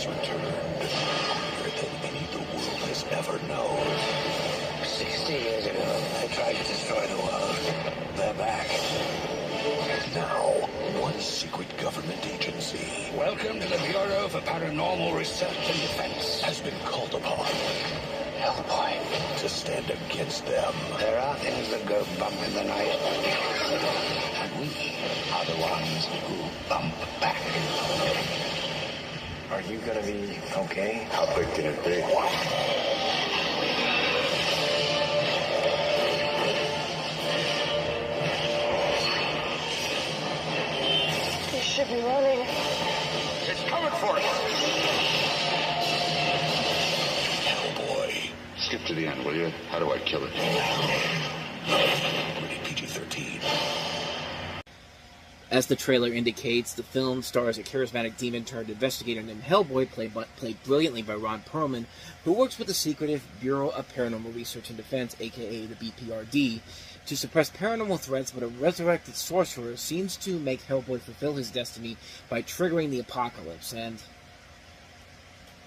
returned, greater than any the world has ever known. 60 years ago, they tried to destroy the world. They're back. Now, one secret government agency. Welcome to the Bureau for Paranormal Research and Defense. Has been called upon. Hellboy. To stand against them. There are things that go bump in the night. And we are the ones who bump back. Are you gonna be okay? How big can it be? You should be running. It's coming for us! Hellboy. Skip to the end, will you? How do I kill it? Rated PG-13. As the trailer indicates, the film stars a charismatic demon-turned investigator named Hellboy, played brilliantly by Ron Perlman, who works with the secretive Bureau of Paranormal Research and Defense, aka the BPRD, to suppress paranormal threats, but a resurrected sorcerer seems to make Hellboy fulfill his destiny by triggering the apocalypse, and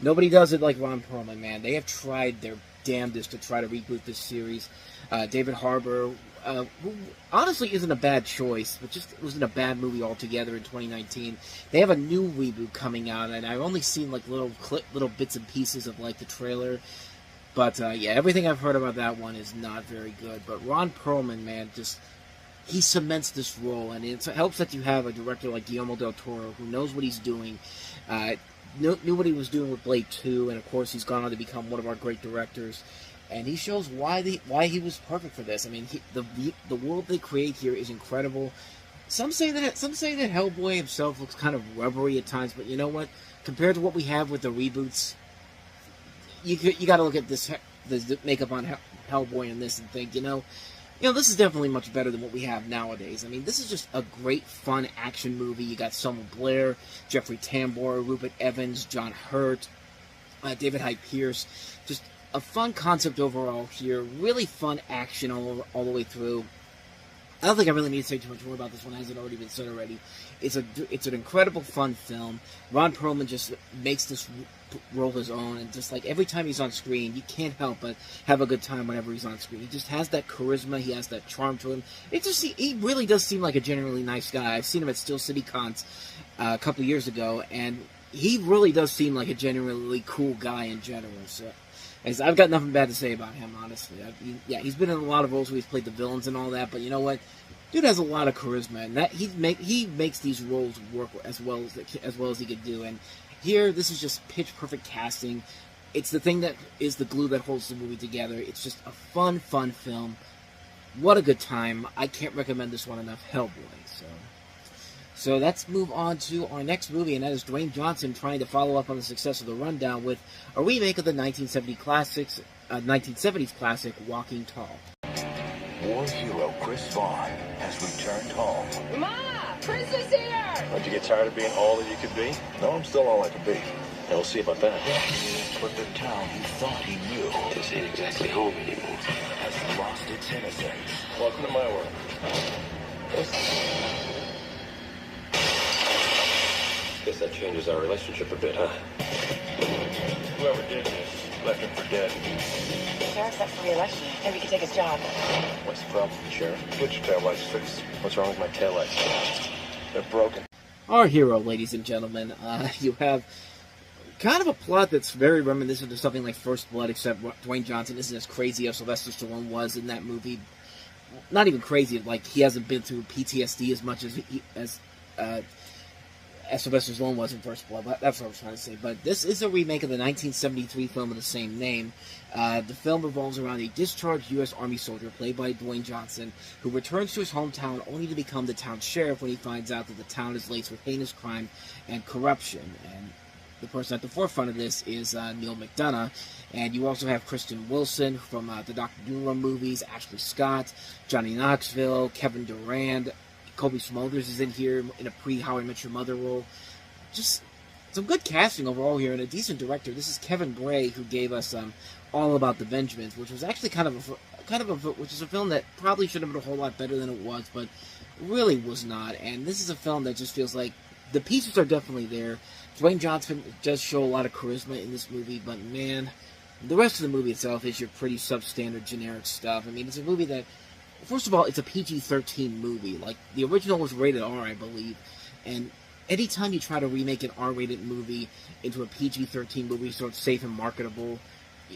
nobody does it like Ron Perlman, man. They have tried their damnedest to try to reboot this series. David Harbour, who honestly isn't a bad choice, but just wasn't a bad movie altogether in 2019. They have a new reboot coming out, and I've only seen like little bits and pieces of like the trailer. But yeah, everything I've heard about that one is not very good. But Ron Perlman, man, he cements this role, and it helps that you have a director like Guillermo del Toro who knows what he's doing. Knew what he was doing with Blade 2, and of course he's gone on to become one of our great directors. And he shows why he was perfect for this. I mean, the world they create here is incredible. Some say that Hellboy himself looks kind of rubbery at times, but you know what? Compared to what we have with the reboots, you got to look at the makeup on Hellboy in this and think, you know, this is definitely much better than what we have nowadays. I mean, this is just a great, fun action movie. You got Selma Blair, Jeffrey Tambor, Rupert Evans, John Hurt, David Hyde Pierce. Just a fun concept overall here. Really fun action all the way through. I don't think I really need to say too much more about this one, as it already been said already. It's an incredible, fun film. Ron Perlman just makes this role his own, and just like every time he's on screen, you can't help but have a good time whenever he's on screen. He just has that charisma, he has that charm to him. He really does seem like a genuinely nice guy. I've seen him at Steel City Cons a couple years ago, and he really does seem like a genuinely cool guy in general. So I've got nothing bad to say about him, honestly. He's been in a lot of roles where he's played the villains and all that, but you know what? Dude has a lot of charisma, and that he makes these roles work as well as he could do. And here, this is just pitch perfect casting. It's the thing that is the glue that holds the movie together. It's just a fun film. What a good time! I can't recommend this one enough. Hellboy. So let's move on to our next movie, and that is Dwayne Johnson trying to follow up on the success of The Rundown with a remake of the 1970s classic Walking Tall. War hero Chris Vaughn has returned home. Ma! Chris is here! Don't you get tired of being all that you could be? No, I'm still all I can be. Yeah, we'll see about that. But the town he thought he knew This ain't exactly home anymore. has lost its innocence. Welcome to my world. Guess that changes our relationship a bit, huh? Whoever did this left him for dead. Sheriff's up for re-election. Maybe he can take his job. What's the problem, Sheriff? Get your taillights fixed. What's wrong with my taillights? They're broken. Our hero, ladies and gentlemen, you have kind of a plot that's very reminiscent of something like First Blood, except Dwayne Johnson isn't as crazy as Sylvester Stallone was in that movie. Not even crazy, like he hasn't been through PTSD as much as Sylvester Stallone was in First Blood. That's what I was trying to say. But this is a remake of the 1973 film of the same name. The film revolves around a discharged U.S. Army soldier, played by Dwayne Johnson, who returns to his hometown only to become the town sheriff when he finds out that the town is laced with heinous crime and corruption. And the person at the forefront of this is Neil McDonough. And you also have Kristen Wilson from the Dr. Doolittle movies, Ashley Scott, Johnny Knoxville, Kevin Durand. Kobe Smulders is in here in a pre-How I Met Your Mother role. Just some good casting overall here, and a decent director. This is Kevin Bray, who gave us All About the Benjamins, which was actually which is a film that probably should have been a whole lot better than it was, but really was not. And this is a film that just feels like the pieces are definitely there. Dwayne Johnson does show a lot of charisma in this movie, but man, the rest of the movie itself is your pretty substandard, generic stuff. I mean, it's a movie that, first of all, it's a PG-13 movie. Like, the original was rated R, I believe, and anytime you try to remake an R-rated movie into a PG-13 movie so it's safe and marketable,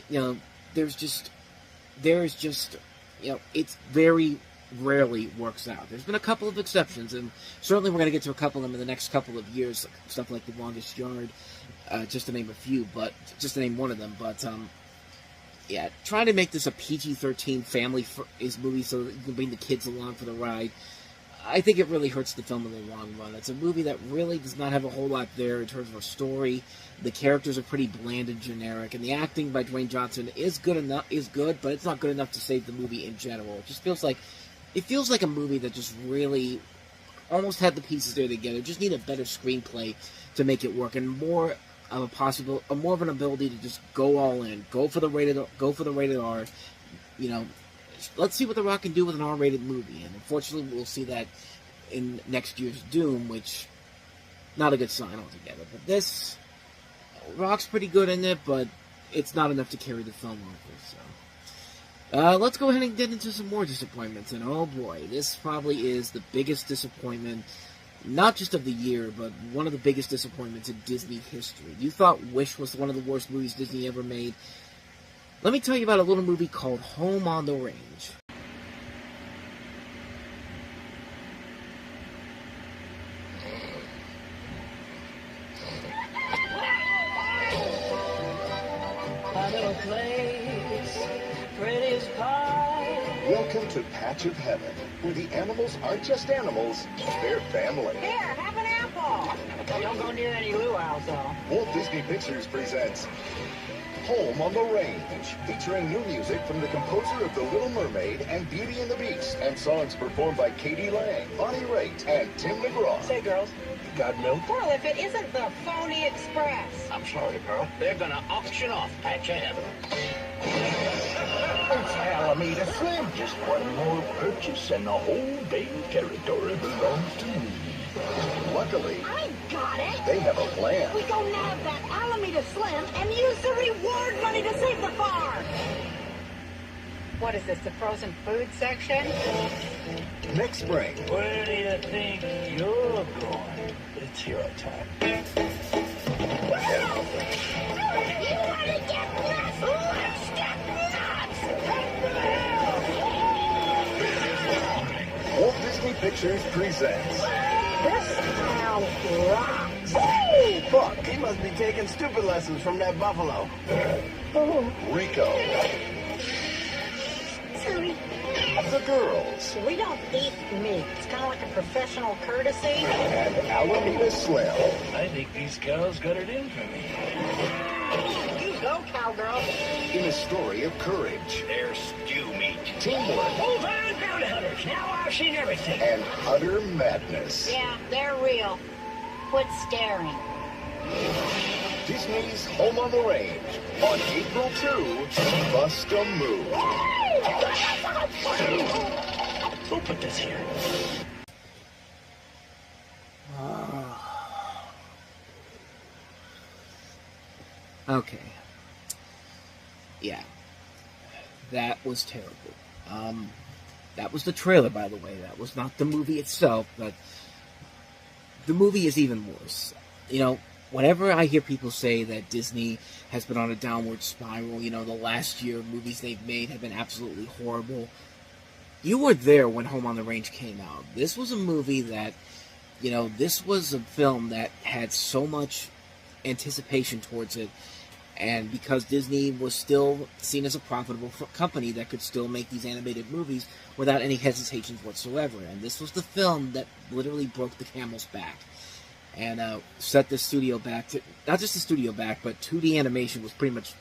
you know, it's very rarely works out. There's been a couple of exceptions, and certainly we're going to get to a couple of them in the next couple of years, stuff like The Longest Yard, just to name a few, but just to name one of them. But yeah, trying to make this a PG-13 family movie so that you can bring the kids along for the ride, I think it really hurts the film in the long run. It's a movie that really does not have a whole lot there in terms of a story. The characters are pretty bland and generic, and the acting by Dwayne Johnson is good, but it's not good enough to save the movie in general. It just feels like a movie that just really almost had the pieces there together. Just need a better screenplay to make it work, and more of an ability to just go all in, go for the rated R. You know, let's see what The Rock can do with an R-rated movie, and unfortunately, we'll see that in next year's Doom, which not a good sign altogether. But this Rock's pretty good in it, but it's not enough to carry the film over. So, let's go ahead and get into some more disappointments. And oh boy, this probably is the biggest disappointment, not just of the year, but one of the biggest disappointments in Disney history. You thought Wish was one of the worst movies Disney ever made? Let me tell you about a little movie called Home on the Range. My little place, prettiest pie. Welcome to Patch of Heaven, where the animals aren't just animals, they're family. Here, have an apple. Don't go near any luau's, though. Walt Disney Pictures presents Home on the Range, featuring new music from the composer of The Little Mermaid and Beauty and the Beast, and songs performed by Katie Lang, Bonnie Raitt, and Tim McGraw. Say, girls, You got milk? Well, if it isn't the Phony Express. I'm sorry, girl. they're gonna auction off Patch of Heaven. It's Alameda Slim. Just one more purchase and the whole Bay territory belongs to me. Luckily, I got it. they have a plan. We go nab that Alameda Slim and use the reward money to save the farm. What is this, the frozen food section? Next spring, Where do you think you're going? It's your time. You want to get nuts? Let's get nuts! Walt Disney Pictures presents This town rocks. Fuck, he must be taking stupid lessons from that buffalo. Rico, Sorry. The Girls, We don't eat meat. It's kind of like a professional courtesy. and Alameda Slim. I think these cows got it in for me. You go, cowgirl. In a story of courage, They're stew meat. teamwork, Move on, bounty hunters. Now I've seen everything. and utter madness. Yeah, they're real. Quit staring. Disney's Home on the Range on April 2. Bust a move. Who put this here? Okay. Yeah. That was terrible. That was the trailer, by the way. That was not the movie itself, but the movie is even worse. You know, whenever I hear people say that Disney has been on a downward spiral, you know, the last year movies they've made have been absolutely horrible. You were there when Home on the Range came out. This was a movie that, you know, this was a film that had so much anticipation towards it, and because Disney was still seen as a profitable company that could still make these animated movies without any hesitations whatsoever, and this was the film that literally broke the camel's back and set the studio back to, not just the studio back, but 2D animation was pretty much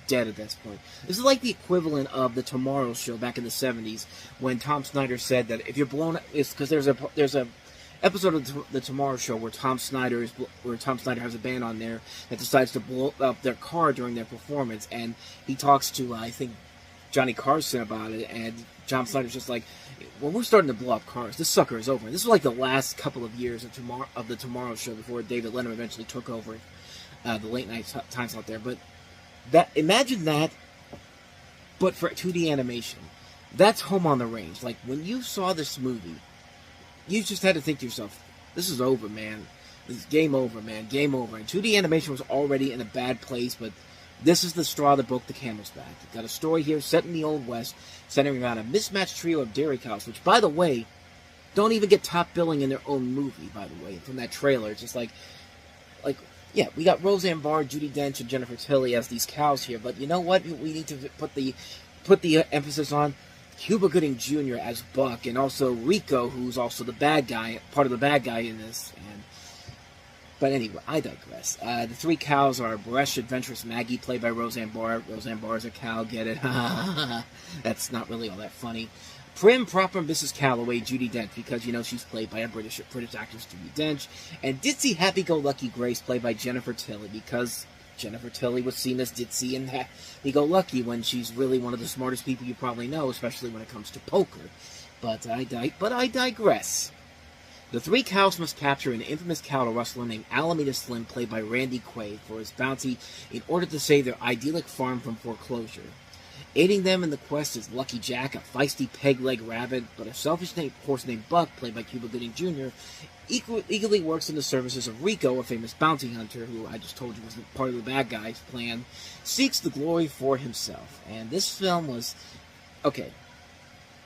dead at this point. This is like the equivalent of the Tomorrow Show back in the 70s, when Tom Snyder said that if you're blown, it's because there's a episode of the Tomorrow Show where Tom Snyder has a band on there that decides to blow up their car during their performance, and he talks to I think Johnny Carson about it, and John Snyder's just like, well, we're starting to blow up cars. This sucker is over. This was like the last couple of years of the Tomorrow Show before David Letterman eventually took over the late night time slot there. But imagine that, but for 2D animation. That's Home on the Range. Like, when you saw this movie, you just had to think to yourself, this is over, man. This is game over, man. Game over. And 2D animation was already in a bad place, but this is the straw that broke the camel's back. You've got a story here set in the Old West, centering around a mismatched trio of dairy cows, which, by the way, don't even get top billing in their own movie, by the way, from that trailer. It's just like, yeah, we got Roseanne Barr, Judi Dench, and Jennifer Tilly as these cows here, but you know what? We need to put the emphasis on Cuba Gooding Jr. as Buck, and also Rico, who's also the bad guy, part of the bad guy in this. But anyway, I digress. The three cows are Bresh, Adventurous Maggie, played by Roseanne Barr. Roseanne Barr is a cow, get it? That's not really all that funny. Prim, proper Mrs. Calloway, Judi Dench, because, you know, she's played by a British actress, Judi Dench. And Ditzy Happy-Go-Lucky Grace, played by Jennifer Tilly, because Jennifer Tilly was seen as ditzy and happy-go-lucky when she's really one of the smartest people you probably know, especially when it comes to poker. But I digress. The three cows must capture an infamous cattle rustler named Alameda Slim, played by Randy Quaid, for his bounty in order to save their idyllic farm from foreclosure. Aiding them in the quest is Lucky Jack, a feisty peg-leg rabbit, but a selfish horse named Buck, played by Cuba Gooding Jr., eagerly works in the services of Rico, a famous bounty hunter, who I just told you was part of the bad guy's plan, seeks the glory for himself. And this film was... Okay,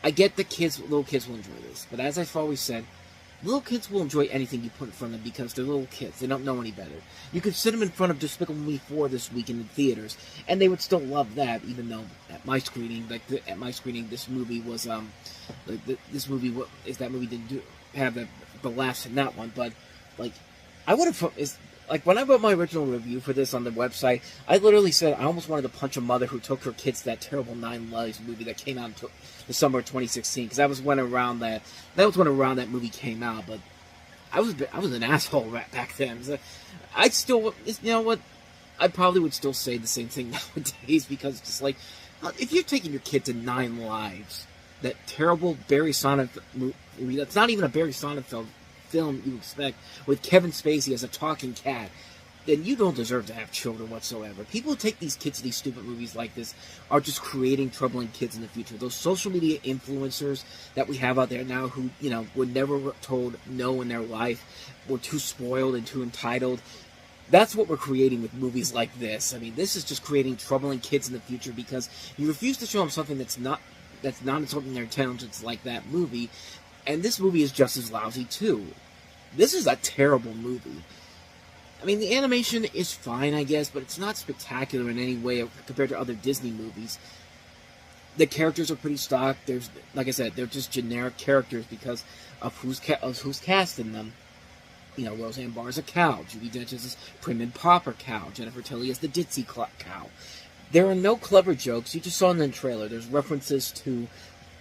I get that little kids will enjoy this, but as I've always said, little kids will enjoy anything you put in front of them because they're little kids. They don't know any better. You could sit them in front of Despicable Me 4 this weekend in theaters, and they would still love that, even though at my screening, this movie was, that movie didn't have the laughs in that one, but, like, I would have, like, when I wrote my original review for this on the website, I literally said I almost wanted to punch a mother who took her kids to that terrible 9 Lives movie that came out in the summer of 2016, because that was when around that movie came out, but I was an asshole right back then. So I still, you know what, I probably would still say the same thing nowadays, because it's just like, if you're taking your kid to 9 Lives, that terrible Barry Sonnenfeld movie, that's not even a Barry Sonnenfeld film you expect, with Kevin Spacey as a talking cat, then you don't deserve to have children whatsoever. People who take these kids to these stupid movies like this are just creating troubling kids in the future. Those social media influencers that we have out there now who, you know, were never told no in their life, were too spoiled and too entitled. That's what we're creating with movies like this. I mean, this is just creating troubling kids in the future because you refuse to show them something that's not insulting their intelligence like that movie. And this movie is just as lousy, too. This is a terrible movie. I mean, the animation is fine, I guess, but it's not spectacular in any way compared to other Disney movies. The characters are pretty stock. There's, like I said, they're just generic characters because of who's cast in them. You know, Roseanne Barr is a cow. Judi Dench is this prim and proper cow. Jennifer Tilly is the ditzy cow. There are no clever jokes. You just saw in the trailer. There's references to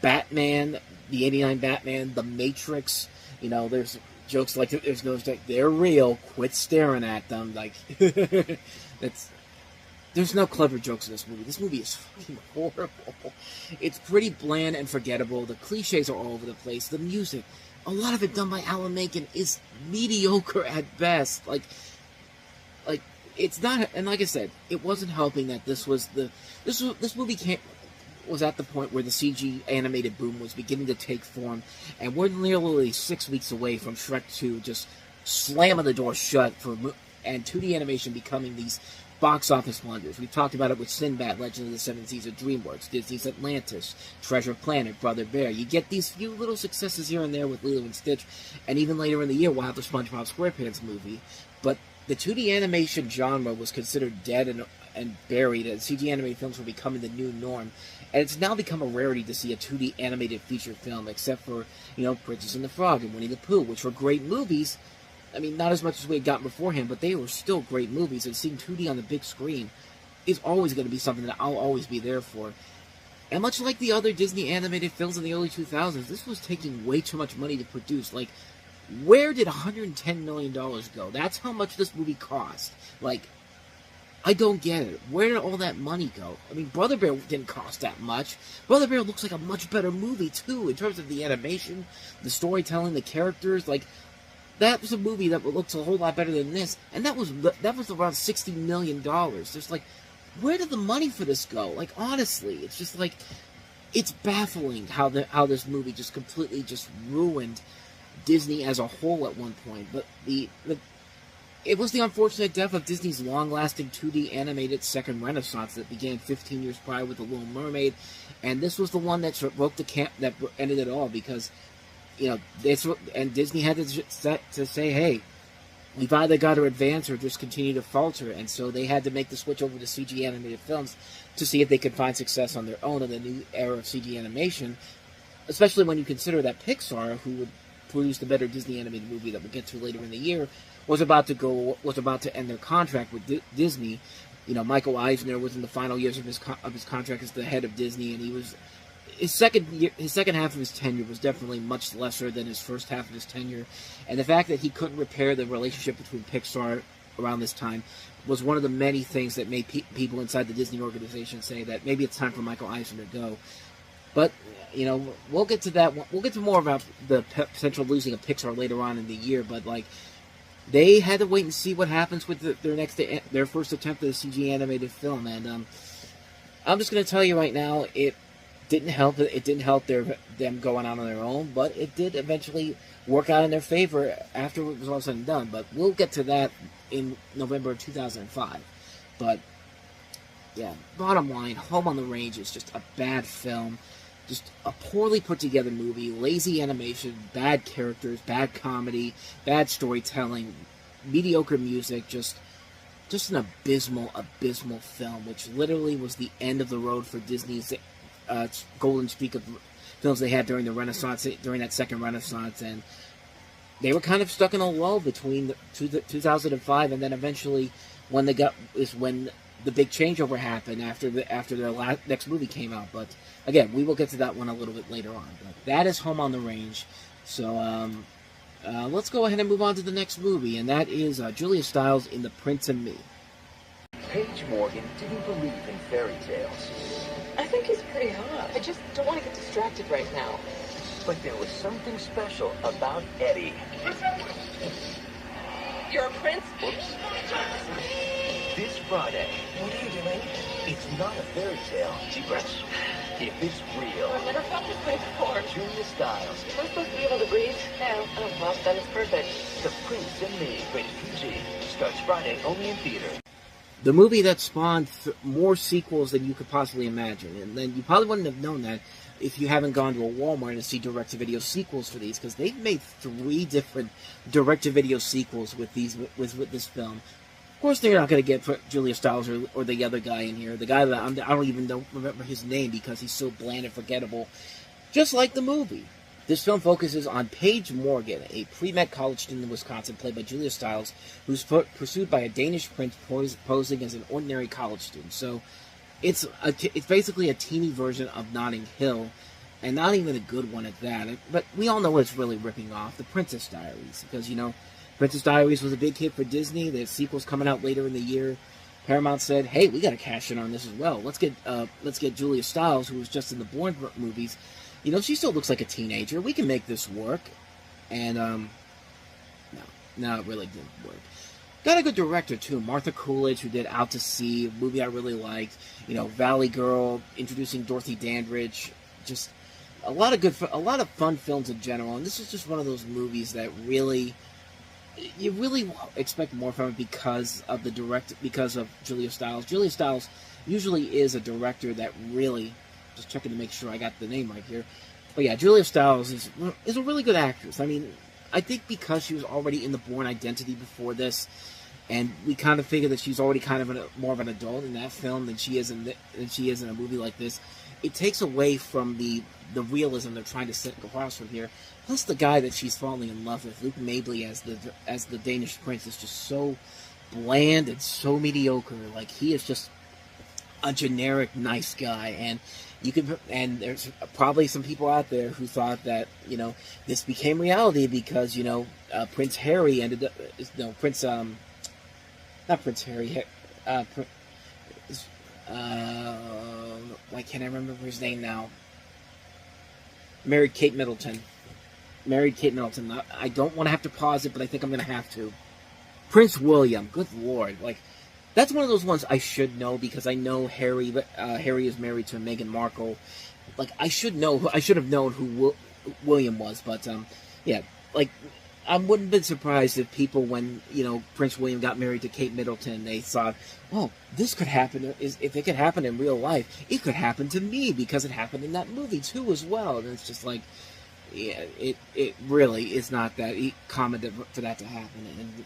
Batman, the 89 Batman, The Matrix. You know, there's jokes like, there's no, they're real, quit staring at them. Like, there's no clever jokes in this movie. This movie is fucking horrible. It's pretty bland and forgettable. The cliches are all over the place. The music, a lot of it done by Alan Menken, is mediocre at best. Like, it's not, and like I said, it wasn't helping that this movie was at the point where the CG animated boom was beginning to take form, and we're nearly 6 weeks away from Shrek 2 just slamming the door shut and 2D animation becoming these box office wonders. We've talked about it with Sinbad, Legend of the Seven Seas of DreamWorks, Disney's Atlantis, Treasure Planet, Brother Bear. You get these few little successes here and there with Lilo and Stitch, and even later in the year we'll have the SpongeBob SquarePants movie. But the 2D animation genre was considered dead and buried, and CG animated films were becoming the new norm. And it's now become a rarity to see a 2D animated feature film, except for, you know, Princess and the Frog and Winnie the Pooh, which were great movies. I mean, not as much as we had gotten beforehand, but they were still great movies, and seeing 2D on the big screen is always going to be something that I'll always be there for. And much like the other Disney animated films in the early 2000s, this was taking way too much money to produce. Like, where did $110 million go? That's how much this movie cost. Like, I don't get it. Where did all that money go? I mean, Brother Bear didn't cost that much. Brother Bear looks like a much better movie, too, in terms of the animation, the storytelling, the characters. Like, that was a movie that looks a whole lot better than this, and that was around $60 million. Just like, where did the money for this go? Like, honestly, it's just like, it's baffling how this movie just completely just ruined Disney as a whole at one point. But it was the unfortunate death of Disney's long-lasting 2D animated second renaissance that began 15 years prior with The Little Mermaid, and this was the one that broke the camp, that ended it all, because, you know, and Disney had to say, hey, we've either got to advance or just continue to falter, and so they had to make the switch over to CG animated films to see if they could find success on their own in the new era of CG animation, especially when you consider that Pixar, who would produce the better Disney animated movie that we'll get to later in the year, was about to end their contract with Disney. You know, Michael Eisner was in the final years of his contract as the head of Disney, and he was his second half of his tenure was definitely much lesser than his first half of his tenure, and the fact that he couldn't repair the relationship between Pixar around this time was one of the many things that made people inside the Disney organization say that maybe it's time for Michael Eisner to go. But, you know, we'll get to that. We'll get to more about the potential losing of Pixar later on in the year, but, like, they had to wait and see what happens with their first attempt at a CG animated film, and I'm just going to tell you right now, it didn't help. It didn't help them going out on their own, but it did eventually work out in their favor after it was all said and done. But we'll get to that in November of 2005. But yeah, bottom line, Home on the Range is just a bad film. Just a poorly put together movie, lazy animation, bad characters, bad comedy, bad storytelling, mediocre music, just an abysmal film, which literally was the end of the road for Disney's golden streak of films they had during the Renaissance, during that second Renaissance, and they were kind of stuck in a lull between 2005 and then eventually when the big changeover happened after their next movie came out. But again, we will get to that one a little bit later on. But that is Home on the Range. So let's go ahead and move on to the next movie, and that is Julia Stiles in The Prince and Me. Paige Morgan didn't believe in fairy tales, I think he's pretty hot. I just don't want to get distracted right now. but there was something special about Eddie. You're a prince? Whoops. This Friday. What are you doing? It's not a fairy tale. Deep breaths. If it's real. I've never felt this way before. Julia Stiles. Am I supposed to be able to breathe? No. Oh, well, then it's perfect. The Prince and Me, rated PG. Starts Friday, only in theater. The movie that spawned more sequels than you could possibly imagine. And then you probably wouldn't have known that if you haven't gone to a Walmart to see direct-to-video sequels for these, because they've made 3 different direct-to-video sequels with this film. Of course, they're not going to get Julia Stiles or the other guy in here. The guy that I don't even remember his name because he's so bland and forgettable. Just like the movie. This film focuses on Paige Morgan, a pre-med college student in Wisconsin, played by Julia Stiles, who's pursued by a Danish prince posing as an ordinary college student. So, it's basically a teeny version of Notting Hill, and not even a good one at that. But we all know what it's really ripping off, The Princess Diaries, because, you know, Princess Diaries was a big hit for Disney. There's sequels coming out later in the year. Paramount said, "Hey, we got to cash in on this as well. Let's get Julia Stiles, who was just in the Bourne movies. You know, she still looks like a teenager. We can make this work." And no, it really didn't work. Got a good director too, Martha Coolidge, who did Out to Sea, a movie I really liked. You know, Valley Girl, introducing Dorothy Dandridge. Just a lot of fun films in general. And this is just one of those movies that you really expect more from it because of Julia Stiles. Julia Stiles usually is a director that really, just checking to make sure I got the name right here. But yeah, Julia Stiles is a really good actress. I mean, I think because she was already in the Bourne Identity before this, and we kind of figure that she's already kind of more of an adult in that film than she is in a movie like this. It takes away from the realism they're trying to set across from here. Plus, the guy that she's falling in love with, Luke Mabley, as the Danish prince, is just so bland and so mediocre. Like, he is just a generic nice guy, and there's probably some people out there who thought that, you know, this became reality because, you know, Prince Harry ended up, no, not Prince Harry, why can't I remember his name now? Married Kate Middleton. I don't want to have to pause it, but I think I'm going to have to. Prince William. Good Lord. Like, that's one of those ones I should know because I know Harry is married to Meghan Markle. Like, I should have known who William was, but, yeah, like, I wouldn't have been surprised if people, when, Prince William got married to Kate Middleton, they thought, oh, this could happen. If it could happen in real life, it could happen to me because it happened in that movie, too, as well. And it's just like, yeah, it really is not that common for that to happen. And,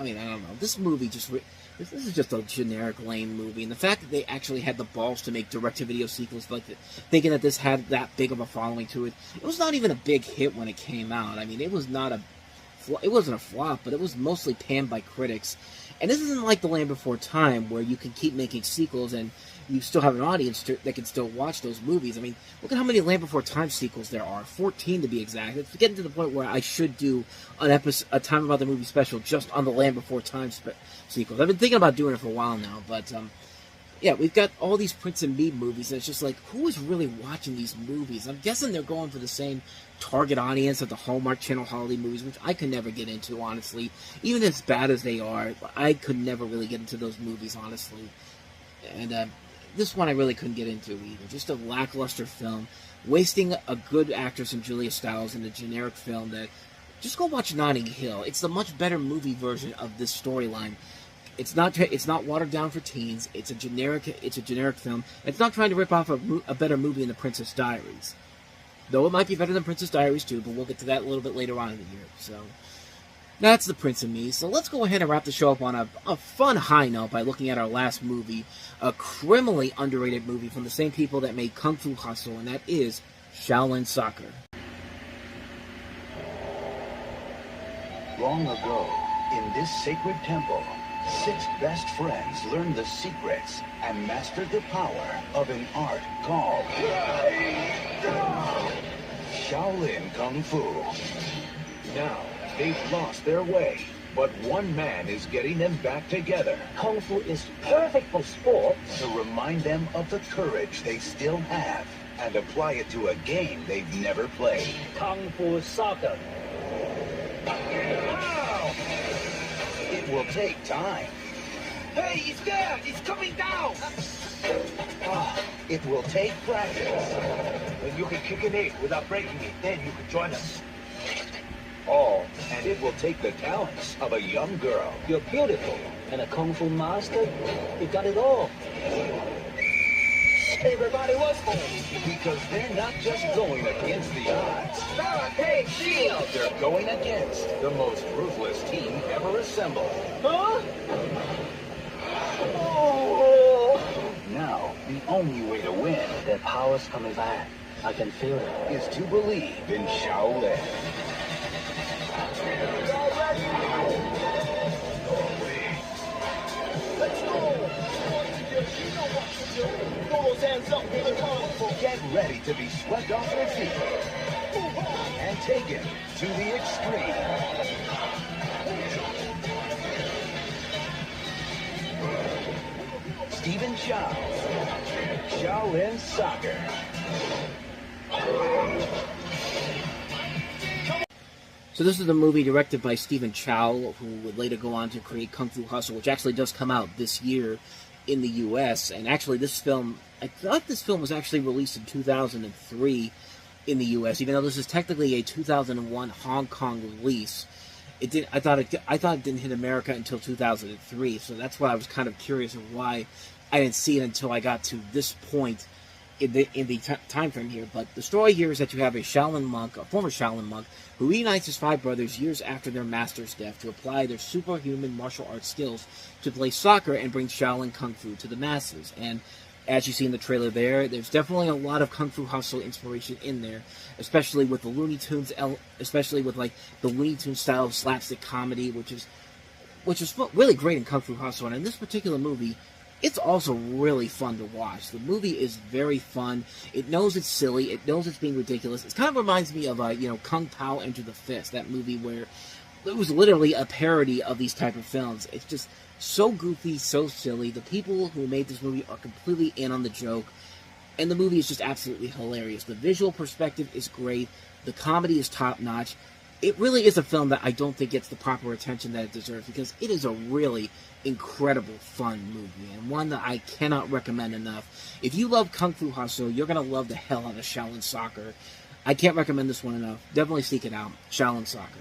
I mean, I don't know. This movie just... This is just a generic lame movie, and the fact that they actually had the balls to make direct-to-video sequels, like thinking that this had that big of a following to it, it was not even a big hit when it came out. I mean, it wasn't a flop, but it was mostly panned by critics. And this isn't like The Land Before Time, where you can keep making sequels and you still have an audience that can still watch those movies. I mean, look at how many Land Before Time sequels there are. 14 to be exact. It's getting to the point where I should do a Time About the Movie special just on the Land Before Time sequels. I've been thinking about doing it for a while now, but yeah, we've got all these Prince and Me movies, and it's just like, who is really watching these movies? I'm guessing they're going for the same target audience of the Hallmark Channel holiday movies, which I could never get into, honestly. Even as bad as they are, I could never really get into those movies, honestly. And this one I really couldn't get into either. Just a lackluster film, wasting a good actress in Julia Stiles in a generic film that... Just go watch Notting Hill. It's the much better movie version of this storyline. It's not watered down for teens. It's a generic film. It's not trying to rip off a better movie than The Princess Diaries. Though it might be better than Princess Diaries too, but we'll get to that a little bit later on in the year. So that's The Prince and Me. So let's go ahead and wrap the show up on a fun high note by looking at our last movie, a criminally underrated movie from the same people that made Kung Fu Hustle, and that is Shaolin Soccer. Long ago, in this sacred temple, 6 best friends learned the secrets and mastered the power of an art called Shaolin Kung Fu. Now, they've lost their way, but one man is getting them back together. Kung Fu is perfect for sport. To remind them of the courage they still have and apply it to a game they've never played. Kung Fu Soccer. Wow! It will take time. Hey, he's there! He's coming down! It will take practice. When you can kick an 8 without breaking it, then you can join us. And it will take the talents of a young girl. You're beautiful. And a Kung Fu master? You got it all. Everybody was home. Because they're not just going against the odds. Hey, shield! They're going against the most ruthless team ever assembled. Huh? Oh. Now, the only way to win Their power's coming back. I can feel it. is to believe in Shaolin. Let's go! Throw those hands up for the Kung Fu. Get ready to be swept off their feet and taken to the extreme. Stephen Chow, Shaolin Soccer. So this is a movie directed by Stephen Chow, who would later go on to create Kung Fu Hustle, which actually does come out this year in the U.S. And actually this film, I thought this film was actually released in 2003 in the U.S., even though this is technically a 2001 Hong Kong release. I thought it didn't hit America until 2003, so that's why I was kind of curious of why I didn't see it until I got to this point in the time frame here. But the story here is that you have a former Shaolin monk, who reunites his 5 brothers years after their master's death to apply their superhuman martial arts skills to play soccer and bring Shaolin Kung Fu to the masses. And as you see in the trailer there's definitely a lot of Kung Fu Hustle inspiration in there, especially with the Looney Tunes, especially with like the Looney Tunes style of slapstick comedy, which is really great in Kung Fu Hustle. And in this particular movie, it's also really fun to watch. The movie is very fun. It knows it's silly. It knows it's being ridiculous. It kind of reminds me of Kung Pao Enter the Fist, that movie where it was literally a parody of these type of films. It's just so goofy, so silly. The people who made this movie are completely in on the joke, and the movie is just absolutely hilarious. The visual perspective is great. The comedy is top-notch. It really is a film that I don't think gets the proper attention that it deserves, because it is a really incredible, fun movie, and one that I cannot recommend enough. If you love Kung Fu Hustle, you're going to love the hell out of Shaolin Soccer. I can't recommend this one enough. Definitely seek it out. Shaolin Soccer.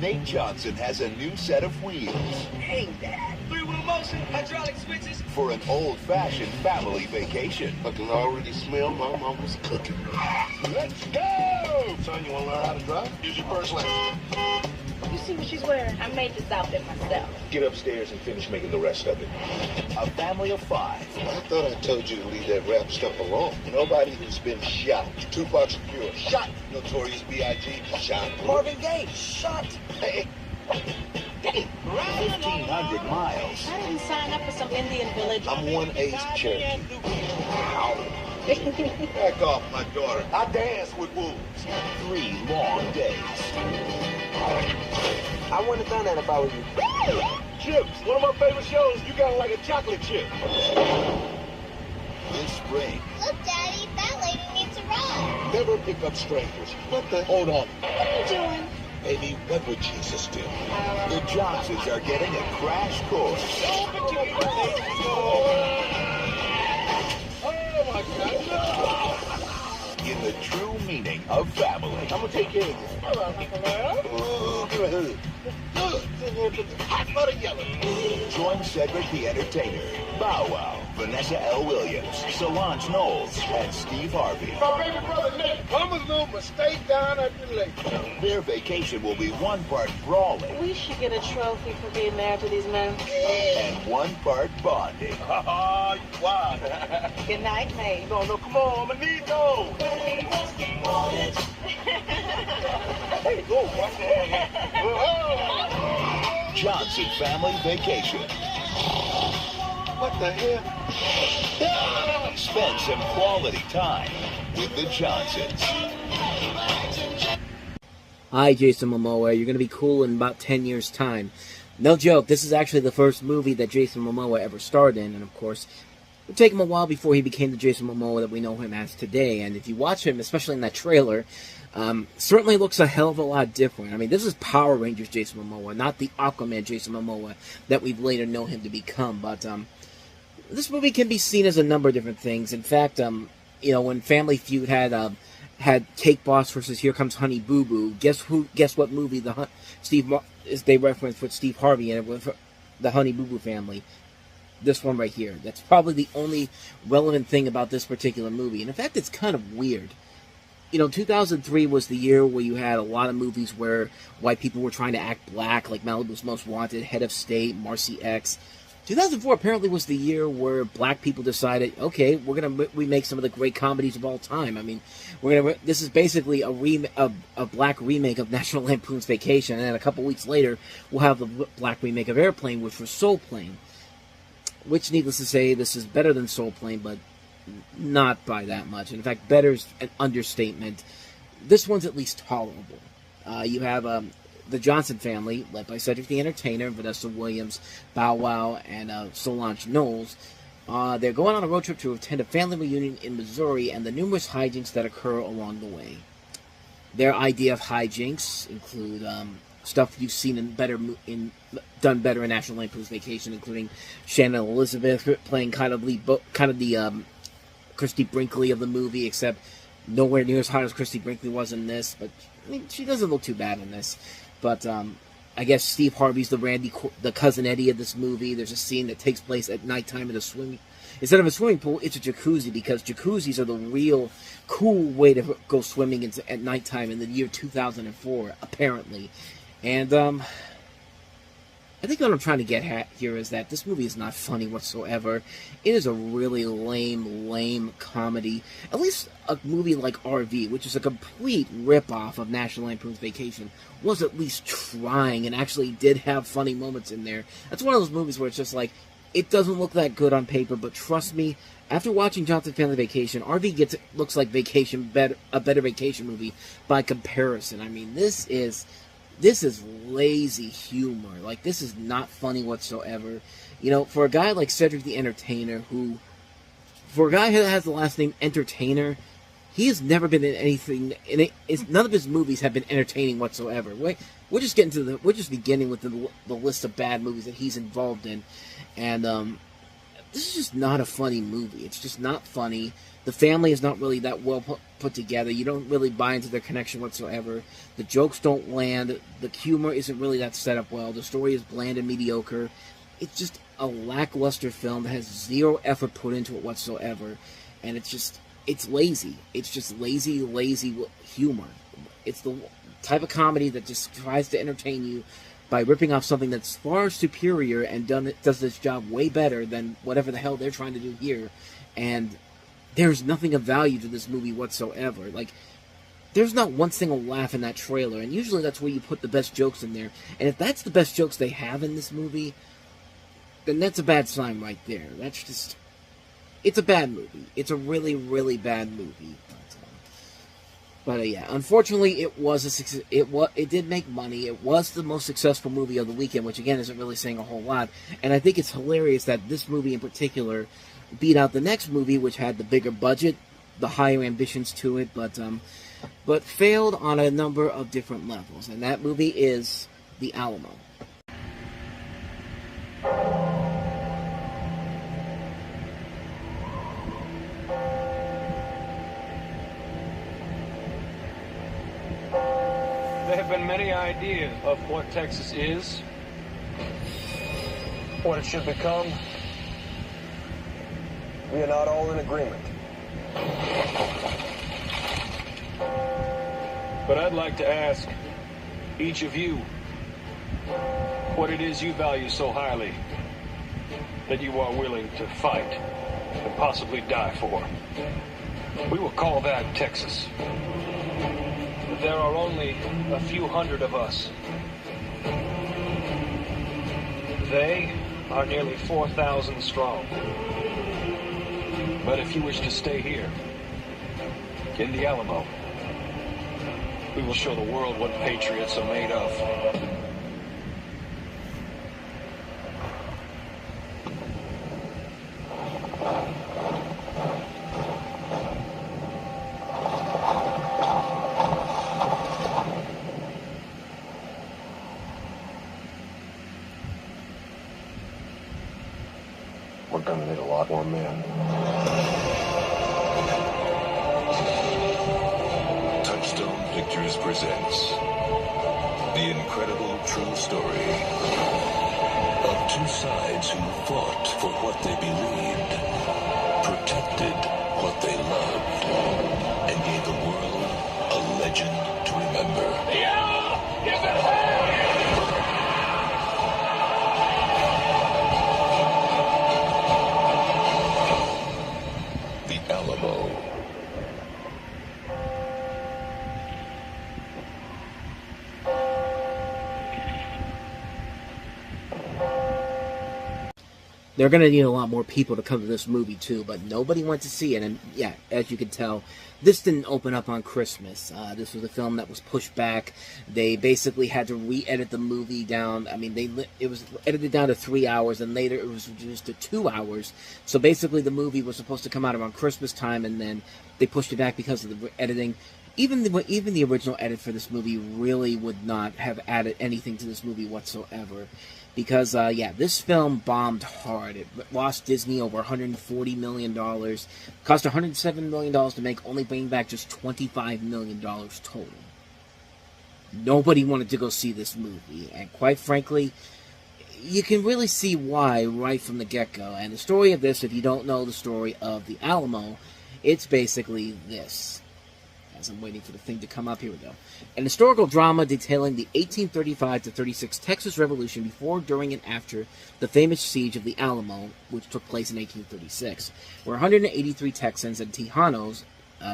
Nate Johnson has a new set of wheels. Hey, Dad. Three-wheel motion, hydraulic switches. For an old-fashioned family vacation. I can already smell my mama's cooking. Let's go! Son, you want to learn how to drive? Use your first lesson. You see what she's wearing? I made this outfit myself. Get upstairs and finish making the rest of it. A family of 5. I thought I told you to leave that rap stuff alone. Nobody who's been shot. Tupac Shakur, shot. Notorious B.I.G., shot. Marvin Gaye, shot. Hey, 1,500 miles. I didn't sign up for some Indian village. I'm 1/8 Cherokee. Back off, my daughter. I dance with wolves. 3 long days. I wouldn't have done that if I was you. Chips, one of my favorite shows. You got like a chocolate chip. This spring, Look, Daddy, that lady needs a ride. Never pick up strangers. What the? Hold on. What are you doing? Baby, what would Jesus do? the Johnsons are getting a crash course Oh my God, in the true meaning of family. I'm gonna take care of you. Hello, Uncle Earl. Oh, give me a hug. Good. Hot butter yellow. Join Cedric the Entertainer, Bow Wow, Vanessa L. Williams, Solange Knowles, and Steve Harvey. My baby brother Nick. Mama's little mistake down at the lake. Their vacation will be 1 part brawling We should get a trophy for being married to these men. and 1 part bonding. Ah, you wild. Good night, May. No, come on, I'm gonna need those. Hey, go, watch the Johnson Family Vacation. What the hell? Spend some quality time with the Johnsons. Hi, Jason Momoa. You're going to be cool in about 10 years' time. No joke, this is actually the first movie that Jason Momoa ever starred in, and of course, it would take him a while before he became the Jason Momoa that we know him as today, and if you watch him, especially in that trailer, certainly looks a hell of a lot different. I mean, this is Power Rangers Jason Momoa, not the Aquaman Jason Momoa that we've later known him to become, but this movie can be seen as a number of different things. In fact, when Family Feud had Cake Boss versus Here Comes Honey Boo Boo, guess what movie they referenced with Steve Harvey in it with the Honey Boo Boo family? This one right here. That's probably the only relevant thing about this particular movie. And in fact, it's kind of weird. 2003 was the year where you had a lot of movies where white people were trying to act black, like Malibu's Most Wanted, Head of State, Marcy X. 2004 apparently was the year where black people decided, okay, we're gonna remake some of the great comedies of all time. I mean, this is basically a black remake of National Lampoon's Vacation, and then a couple weeks later, we'll have the black remake of Airplane, which was Soul Plane. Which, needless to say, this is better than Soul Plane, but not by that much. In fact, better is an understatement. This one's at least tolerable. You have the Johnson family, led by Cedric the Entertainer, Vanessa Williams, Bow Wow, and Solange Knowles. They're going on a road trip to attend a family reunion in Missouri and the numerous hijinks that occur along the way. Their idea of hijinks include stuff you've seen done better in National Lampoon's Vacation, including Shannon Elizabeth playing kind of the Christy Brinkley of the movie, except nowhere near as hot as Christy Brinkley was in this. But I mean, she doesn't look too bad in this. But I guess Steve Harvey's the cousin Eddie of this movie. There's a scene that takes place at nighttime in a swimming. Instead of a swimming pool, it's a jacuzzi, because jacuzzis are the real cool way to go swimming at nighttime in the year 2004, apparently. And I think what I'm trying to get at here is that this movie is not funny whatsoever. It is a really lame comedy. At least a movie like RV, which is a complete rip-off of National Lampoon's Vacation, was at least trying and actually did have funny moments in there. That's one of those movies where it's just like, it doesn't look that good on paper, but trust me, after watching Johnson Family Vacation, RV looks like a better vacation movie by comparison. I mean, this is lazy humor. Like, this is not funny whatsoever. You know, for a guy like Cedric the Entertainer, for a guy who has the last name Entertainer, he has never been in anything. None of his movies have been entertaining whatsoever. We're just beginning with the list of bad movies that he's involved in, and this is just not a funny movie. It's just not funny. The family is not really that well put together. You don't really buy into their connection whatsoever. The jokes don't land. The humor isn't really that set up well. The story is bland and mediocre. It's just a lackluster film that has zero effort put into it whatsoever. And it's lazy. It's just lazy humor. It's the type of comedy that just tries to entertain you by ripping off something that's far superior and does this job way better than whatever the hell they're trying to do here. And there's nothing of value to this movie whatsoever. Like, there's not one single laugh in that trailer, and usually that's where you put the best jokes in there. And if that's the best jokes they have in this movie, then that's a bad sign right there. That's just... It's a bad movie. It's a really, really bad movie. But yeah, unfortunately, it was a success. It did make money. It was the most successful movie of the weekend, which again isn't really saying a whole lot. And I think it's hilarious that this movie in particular beat out the next movie, which had the bigger budget, the higher ambitions to it, but failed on a number of different levels. And that movie is The Alamo. There have been many ideas of what Texas is, what it should become. We are not all in agreement. But I'd like to ask each of you what it is you value so highly that you are willing to fight and possibly die for. We will call that Texas. There are only a few hundred of us. They are nearly 4,000 strong. But if you wish to stay here, in the Alamo, we will show the world what patriots are made of. We're gonna need a lot more men. Touchstone Pictures presents the incredible true story of two sides who fought for what they believed, protected what they loved, and gave the world a legend to remember. The Alamo is at hand! They're going to need a lot more people to come to this movie, too, but nobody went to see it. And, yeah, as you can tell, this didn't open up on Christmas. This was a film that was pushed back. They basically had to re-edit the movie down. I mean, it was edited down to 3 hours, and later it was reduced to 2 hours. So, basically, the movie was supposed to come out around Christmas time, and then they pushed it back because of the editing. Even the original edit for this movie really would not have added anything to this movie whatsoever. Because, yeah, this film bombed hard. It lost Disney over $140 million. Cost $107 million to make, only bringing back just $25 million total. Nobody wanted to go see this movie. And quite frankly, you can really see why right from the get-go. And the story of this, if you don't know the story of the Alamo, it's basically this. As I'm waiting for the thing to come up, here we go. An historical drama detailing the 1835-36 Texas Revolution before, during, and after the famous siege of the Alamo, which took place in 1836, where 183 Texans and Tejanos,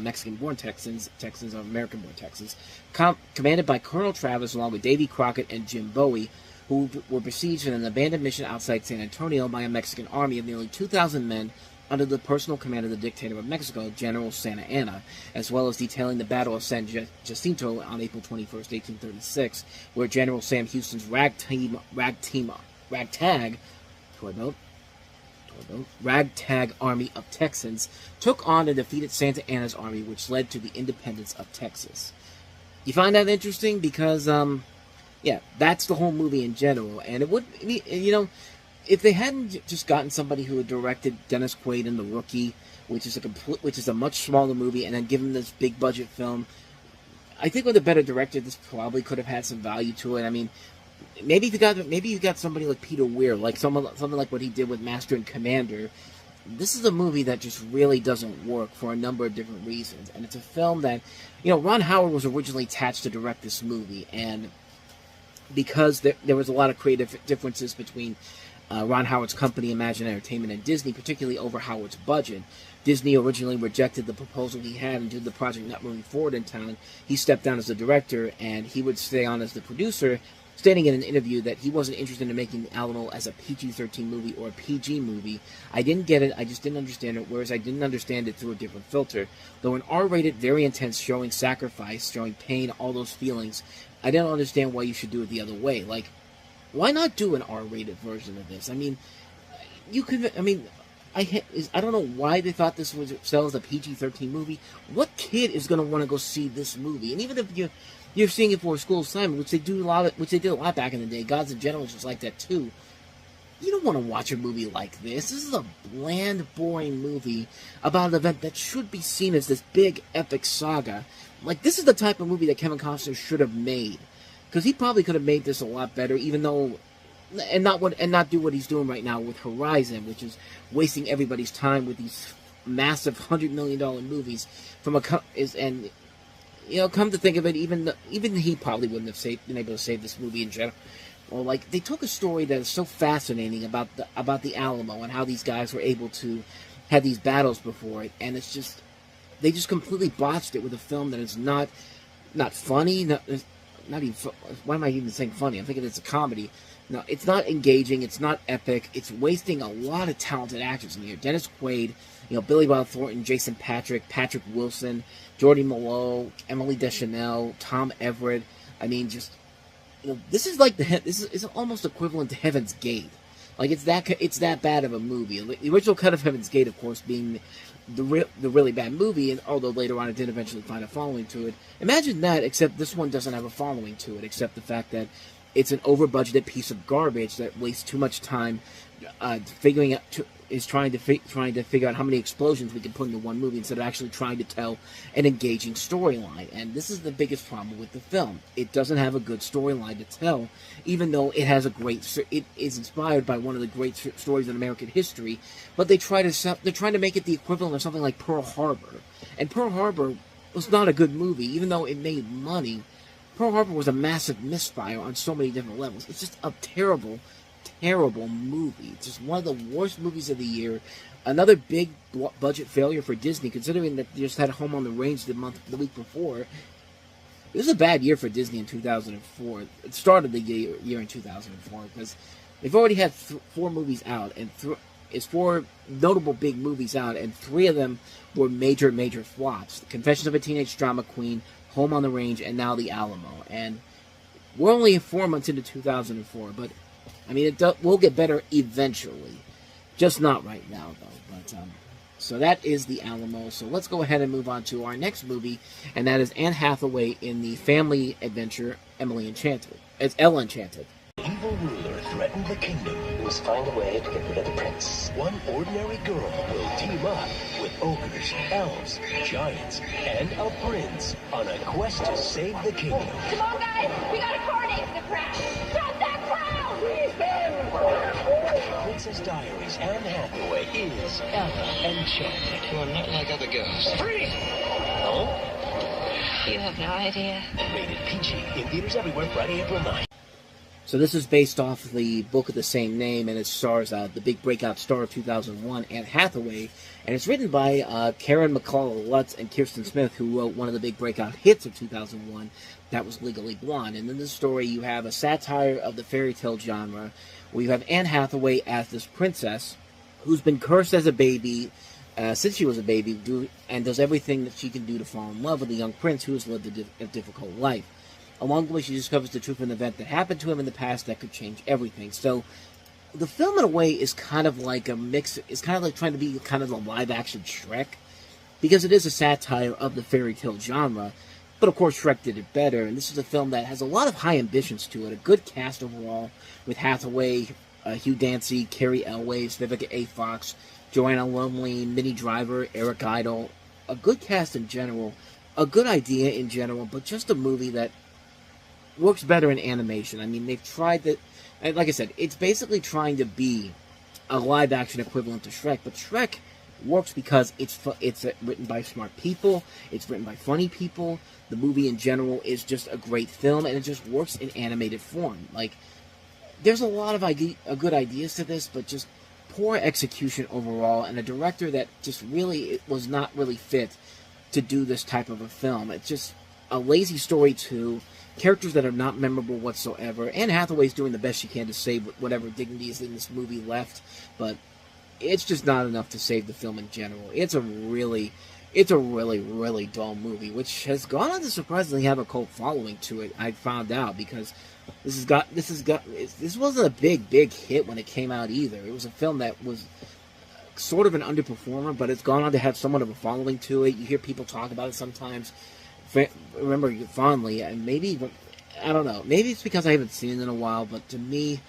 Mexican-born Texans are American-born Texans, commanded by Colonel Travis along with Davy Crockett and Jim Bowie, who were besieged in an abandoned mission outside San Antonio by a Mexican army of nearly 2,000 men under the personal command of the dictator of Mexico, General Santa Anna, as well as detailing the Battle of San Jacinto on April 21st, 1836, where General Sam Houston's ragtag army of Texans took on and defeated Santa Anna's army, which led to the independence of Texas. You find that interesting? Because, yeah, that's the whole movie in general, and it would be, you know, if they hadn't just gotten somebody who had directed Dennis Quaid in The Rookie, which is a much smaller movie, and then given this big budget film, I think with a better director, this probably could have had some value to it. I mean, maybe you got somebody like Peter Weir, like something like what he did with Master and Commander. This is a movie that just really doesn't work for a number of different reasons, and it's a film that, you know, Ron Howard was originally attached to direct this movie, and because there was a lot of creative differences between Ron Howard's company, Imagine Entertainment, and Disney, particularly over Howard's budget. Disney originally rejected the proposal he had and did the project not moving forward in time. He stepped down as the director, and he would stay on as the producer, stating in an interview that he wasn't interested in making Alamo as a PG-13 movie or a PG movie. I didn't get it, I just didn't understand it, whereas I didn't understand it through a different filter. Though an R-rated, very intense, showing sacrifice, showing pain, all those feelings, I didn't understand why you should do it the other way. Like, why not do an R-rated version of this? I mean, you could, I mean, I don't know why they thought this would sell as a PG-13 movie. What kid is going to want to go see this movie? And even if you're seeing it for a school assignment, which they did a lot back in the day, Gods and Generals was like that too. You don't want to watch a movie like this. This is a bland, boring movie about an event that should be seen as this big, epic saga. Like, this is the type of movie that Kevin Costner should have made. Because he probably could have made this a lot better, even though, and not do what he's doing right now with Horizon, which is wasting everybody's time with these massive $100 million movies and you know, come to think of it, even he probably wouldn't have been able to save this movie in general. Or like, they took a story that is so fascinating about the Alamo and how these guys were able to have these battles before it, and it's just, they just completely botched it with a film that is not funny, not even, why am I even saying funny? I'm thinking it's a comedy. No, it's not engaging, it's not epic, it's wasting a lot of talented actors in here. Dennis Quaid, you know, Billy Bob Thornton, Jason Patrick, Patrick Wilson, Jordy Malone, Emily Deschanel, Tom Everett. I mean, just, you know, this is like this is almost equivalent to Heaven's Gate. Like, it's that bad of a movie. The original cut of Heaven's Gate, of course, being the really bad movie, and although later on it did eventually find a following to it. Imagine that, except this one doesn't have a following to it, except the fact that it's an over-budgeted piece of garbage that wastes too much time trying to figure out how many explosions we can put into one movie instead of actually trying to tell an engaging storyline. And this is the biggest problem with the film. It doesn't have a good storyline to tell, even though it has it is inspired by one of the great stories in American history. But they're trying to make it the equivalent of something like Pearl Harbor. And Pearl Harbor was not a good movie, even though it made money. Pearl Harbor was a massive misfire on so many different levels. It's just a terrible, terrible movie. It's just one of the worst movies of the year. Another big budget failure for Disney, considering that they just had Home on the Range the week before. It was a bad year for Disney in 2004. It started the year in 2004 because they've already had 4 movies out, and it's 4 notable big movies out, and 3 of them were major, major flops. The Confessions of a Teenage Drama Queen, Home on the Range, and now The Alamo. And we're only 4 months into 2004, but I mean, it will get better eventually. Just not right now, though. But so that is The Alamo. So let's go ahead and move on to our next movie, and that is Anne Hathaway in the family adventure Ella Enchanted. Evil ruler threatened the kingdom. We must find a way to get rid of the prince. One ordinary girl will team up with ogres, elves, giants, and a prince on a quest to save the kingdom. Come on, guys! We got a car named the Crown! Stop that crown! Please, Princess Diaries Anne Hathaway is Ella Enchanted. You are not like other girls. Freeze! Oh? You have no idea. Rated PG. In theaters everywhere Friday, April 9th. So this is based off the book of the same name, and it stars the big breakout star of 2001, Anne Hathaway, and it's written by Karen McCall Lutz and Kirsten Smith, who wrote one of the big breakout hits of 2001, that was Legally Blonde. And in this story, you have a satire of the fairy tale genre, where you have Anne Hathaway as this princess who's been cursed as a baby since she was a baby, and does everything that she can do to fall in love with a young prince who has lived a difficult life. Along the way, she discovers the truth of an event that happened to him in the past that could change everything. So, the film, in a way, is kind of like a mix. It's kind of like trying to be kind of a live-action Shrek, because it is a satire of the fairy tale genre. But, of course, Shrek did it better, and this is a film that has a lot of high ambitions to it. A good cast overall, with Hathaway, Hugh Dancy, Carrie Elways, Vivica A. Fox, Joanna Lumley, Minnie Driver, Eric Idle. A good cast in general, a good idea in general, but just a movie that works better in animation. I mean, they've tried that, and like I said, it's basically trying to be a live-action equivalent to Shrek, but Shrek works because it's written by smart people, it's written by funny people, the movie in general is just a great film, and it just works in animated form. Like, there's a lot of good ideas to this, but just poor execution overall, and a director that just really was not really fit to do this type of a film. It's just a lazy story too, characters that are not memorable whatsoever. Anne Hathaway's doing the best she can to save whatever dignity is in this movie left, but it's just not enough to save the film in general. It's a really, really dull movie, which has gone on to surprisingly have a cult following to it. I found out because this wasn't a big hit when it came out either. It was a film that was sort of an underperformer, but it's gone on to have somewhat of a following to it. You hear people talk about it sometimes, remember fondly, and maybe, I don't know, maybe it's because I haven't seen it in a while, but to me,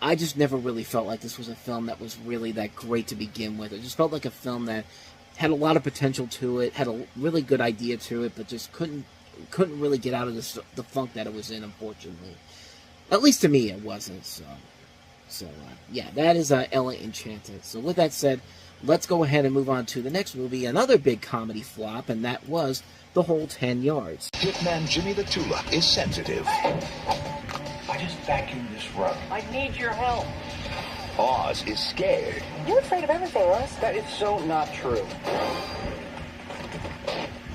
I just never really felt like this was a film that was really that great to begin with. It just felt like a film that had a lot of potential to it, had a really good idea to it, but just couldn't really get out of the funk that it was in, unfortunately. At least to me, it wasn't. So yeah, that is Ella Enchanted. So with that said, let's go ahead and move on to the next movie, another big comedy flop, and that was The Whole 10 Yards. Hitman Jimmy the Tulip is sensitive. I just vacuumed this rug. I need your help. Oz is scared. You're afraid of everything, Oz. That is so not true.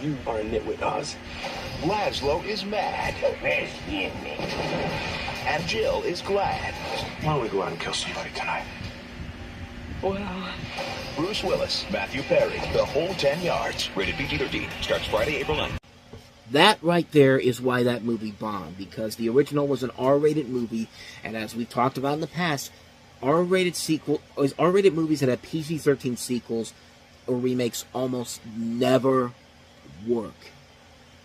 You are a nitwit, Oz. Laszlo is mad. And Jill is glad. Why don't we go out and kill somebody tonight? Well, Bruce Willis, Matthew Perry, The Whole 10 Yards. Rated PG-13. Starts Friday, April 9th. That right there is why that movie bombed, because the original was an R-rated movie, and as we've talked about in the past, R-rated movies that have PG-13 sequels or remakes almost never work.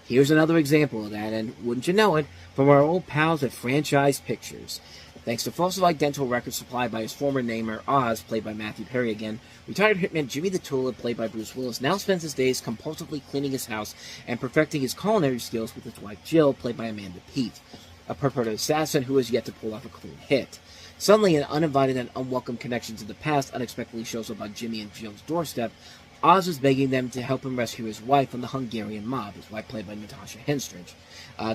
Here's another example of that, and wouldn't you know it, from our old pals at Franchise Pictures. Thanks to falsified dental records supplied by his former namer, Oz, played by Matthew Perry again, retired hitman Jimmy the Tulip, played by Bruce Willis, now spends his days compulsively cleaning his house and perfecting his culinary skills with his wife Jill, played by Amanda Peet, a purported assassin who has yet to pull off a clean hit. Suddenly, an uninvited and unwelcome connection to the past unexpectedly shows up on Jimmy and Jill's doorstep. Oz is begging them to help him rescue his wife from the Hungarian mob, his wife played by Natasha Henstridge.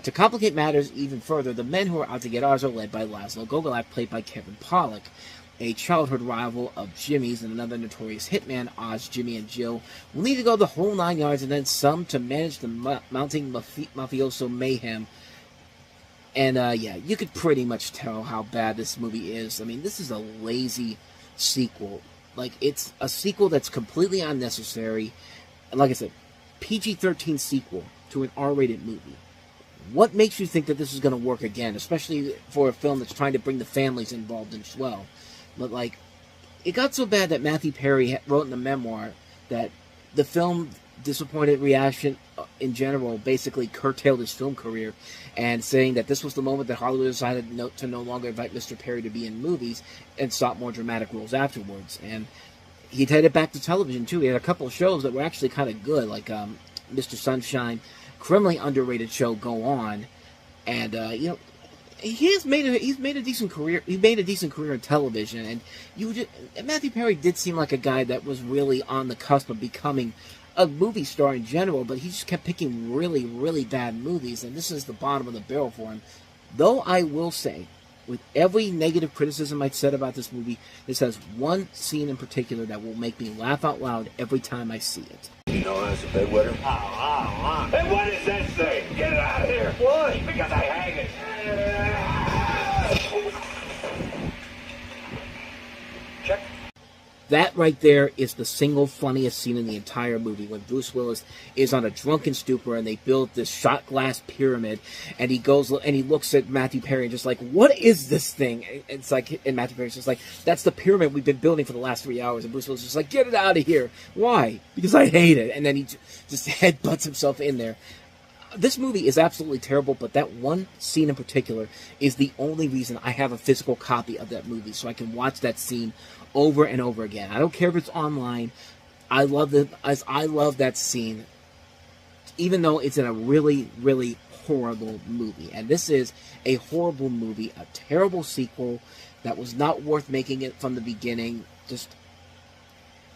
To complicate matters even further, the men who are out to get Oz are led by Laszlo Gogolak, played by Kevin Pollak, a childhood rival of Jimmy's and another notorious hitman. Oz, Jimmy, and Jill will need to go the whole 9 yards and then some to manage the mounting mafioso mayhem. And yeah, you could pretty much tell how bad this movie is. I mean, this is a lazy sequel. Like, it's a sequel that's completely unnecessary. And like I said, PG-13 sequel to an R-rated movie. What makes you think that this is going to work again, especially for a film that's trying to bring the families involved as well? But, like, it got so bad that Matthew Perry wrote in the memoir that the film disappointed reaction in general basically curtailed his film career, and saying that this was the moment that Hollywood decided to no longer invite Mr. Perry to be in movies and sought more dramatic roles afterwards. And he headed back to television too. He had a couple of shows that were actually kind of good, like Mr. Sunshine, criminally underrated show Go On, and you know, he's made a decent career. He made a decent career in television, and Matthew Perry did seem like a guy that was really on the cusp of becoming a movie star in general, but he just kept picking really, really bad movies, and this is the bottom of the barrel for him. Though I will say, with every negative criticism I've said about this movie, this has one scene in particular that will make me laugh out loud every time I see it. You know that's a bedwetter? Hey, what does that say? Get it out of here! What? because I hate it. Check. That right there is the single funniest scene in the entire movie, when Bruce Willis is on a drunken stupor and they build this shot glass pyramid, and he goes and he looks at Matthew Perry and just like, what is this thing? It's like, and Matthew Perry's just like, that's the pyramid we've been building for the last 3 hours, and Bruce Willis is just like, get it out of here. Why? Because I hate it. And then he just headbutts himself in there. This movie is absolutely terrible, but that one scene in particular is the only reason I have a physical copy of that movie, so I can watch that scene over and over again. I don't care if it's online. I love that scene, even though it's in a really, really horrible movie. And this is a horrible movie, a terrible sequel that was not worth making it from the beginning. Just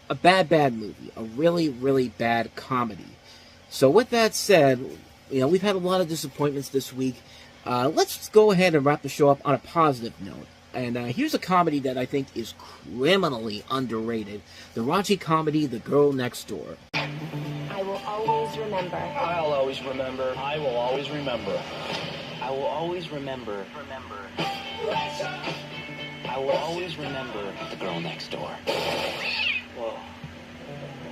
a bad, bad movie. A really, really bad comedy. So with that said, you know, we've had a lot of disappointments this week. Let's go ahead and wrap the show up on a positive note. And here's a comedy that I think is criminally underrated. The raunchy comedy, The Girl Next Door. I will always remember. I'll always remember. I will always remember. I will always remember. I will always remember The Girl Next Door. Whoa.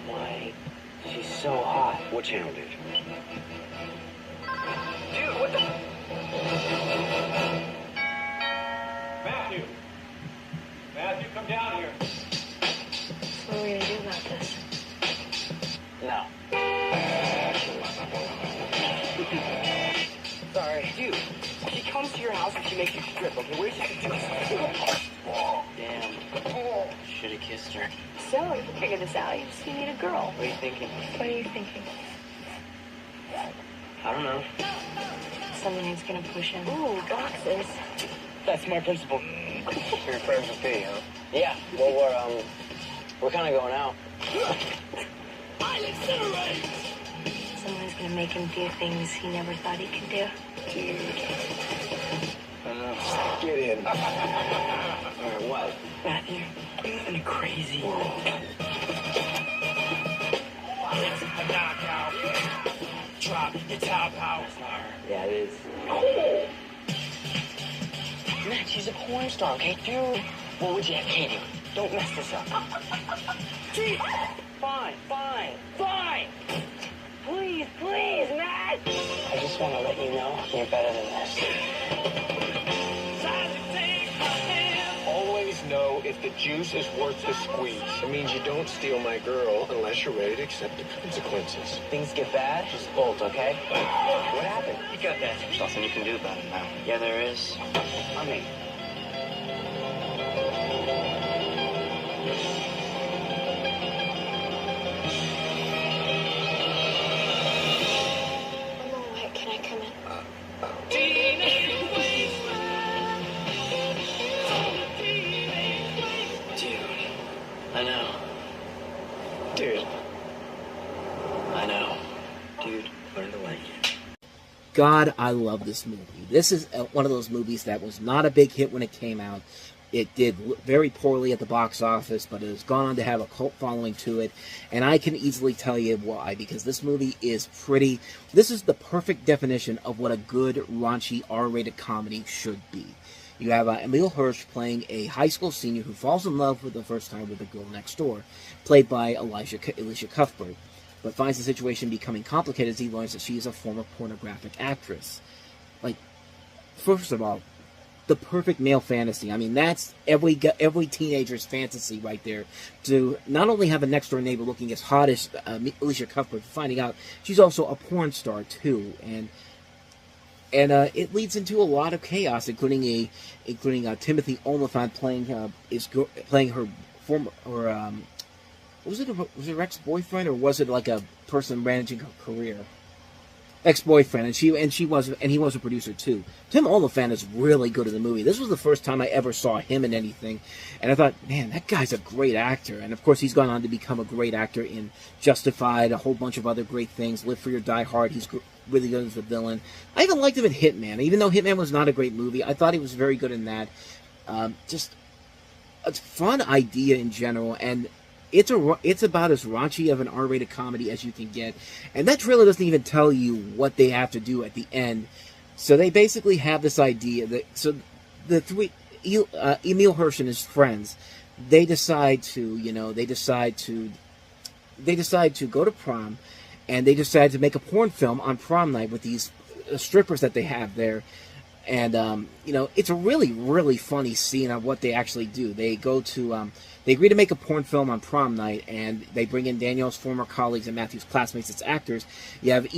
Why? She's so hot. What channel, dude? Dude, what the... Matthew, come down here. What are we gonna do about this? No. Sorry. Dude, she comes to your house and she makes you strip, okay? Where's she do? Damn. Should've kissed her. So, you figured this out. You need a girl. What are you thinking? What are you thinking? I don't know. Somebody's gonna push him. Ooh, boxes. That's my principal. You're friends with P, huh? Yeah. Well, we're kind of going out. Someone's gonna make him do things he never thought he could do. Dude. I know. Get in. All right, what? Matthew, we live in a crazy world. It's a knockout. Drop your top out. Yeah, it is. Oh. Matt, she's a porn star, okay? Dude, what would you have Katie? Don't mess this up. Gee. Fine. Please, Matt. I just want to let you know you're better than this. Always know if the juice is worth the squeeze. It means you don't steal my girl unless you're ready to accept the consequences. Things get bad, just bolt, okay? What happened? You got that. There's nothing you can do about it now. Yeah, there is. I mean... I'm all right. Can I come in? I know. Dude. I know. Dude, learn to like it. God, I love this movie. This is one of those movies that was not a big hit when it came out. It did very poorly at the box office, but it has gone on to have a cult following to it. And I can easily tell you why, because this movie is pretty... This is the perfect definition of what a good, raunchy, R-rated comedy should be. You have Emile Hirsch playing a high school senior who falls in love for the first time with the girl next door, played by Alicia Cuthbert, but finds the situation becoming complicated as he learns that she is a former pornographic actress. Like, first of all, the perfect male fantasy. I mean, that's every teenager's fantasy right there, to not only have a next-door neighbor looking as hot as Alicia Cuthbert, finding out she's also a porn star, too, and it leads into a lot of chaos, including Timothy Olyphant playing her former, or was it her ex-boyfriend, or was it like a person managing her career? Ex-boyfriend, and he was a producer too. Tim Olyphant is really good in the movie. This was the first time I ever saw him in anything, and I thought, man, that guy's a great actor. And of course, he's gone on to become a great actor in Justified, a whole bunch of other great things. Live Free or Die Hard. He's really good as the villain. I even liked him in Hitman, even though Hitman was not a great movie. I thought he was very good in that. Just a fun idea in general, and it's about as raunchy of an R-rated comedy as you can get, and that trailer doesn't even tell you what they have to do at the end So they basically have this idea that the three Emil Hirsch and his friends, they decide to go to prom, and they decide to make a porn film on prom night with these strippers that they have there. And it's a really, really funny scene of what they actually do. They go to they agree to make a porn film on prom night, and they bring in Danielle's former colleagues and Matthew's classmates as actors. And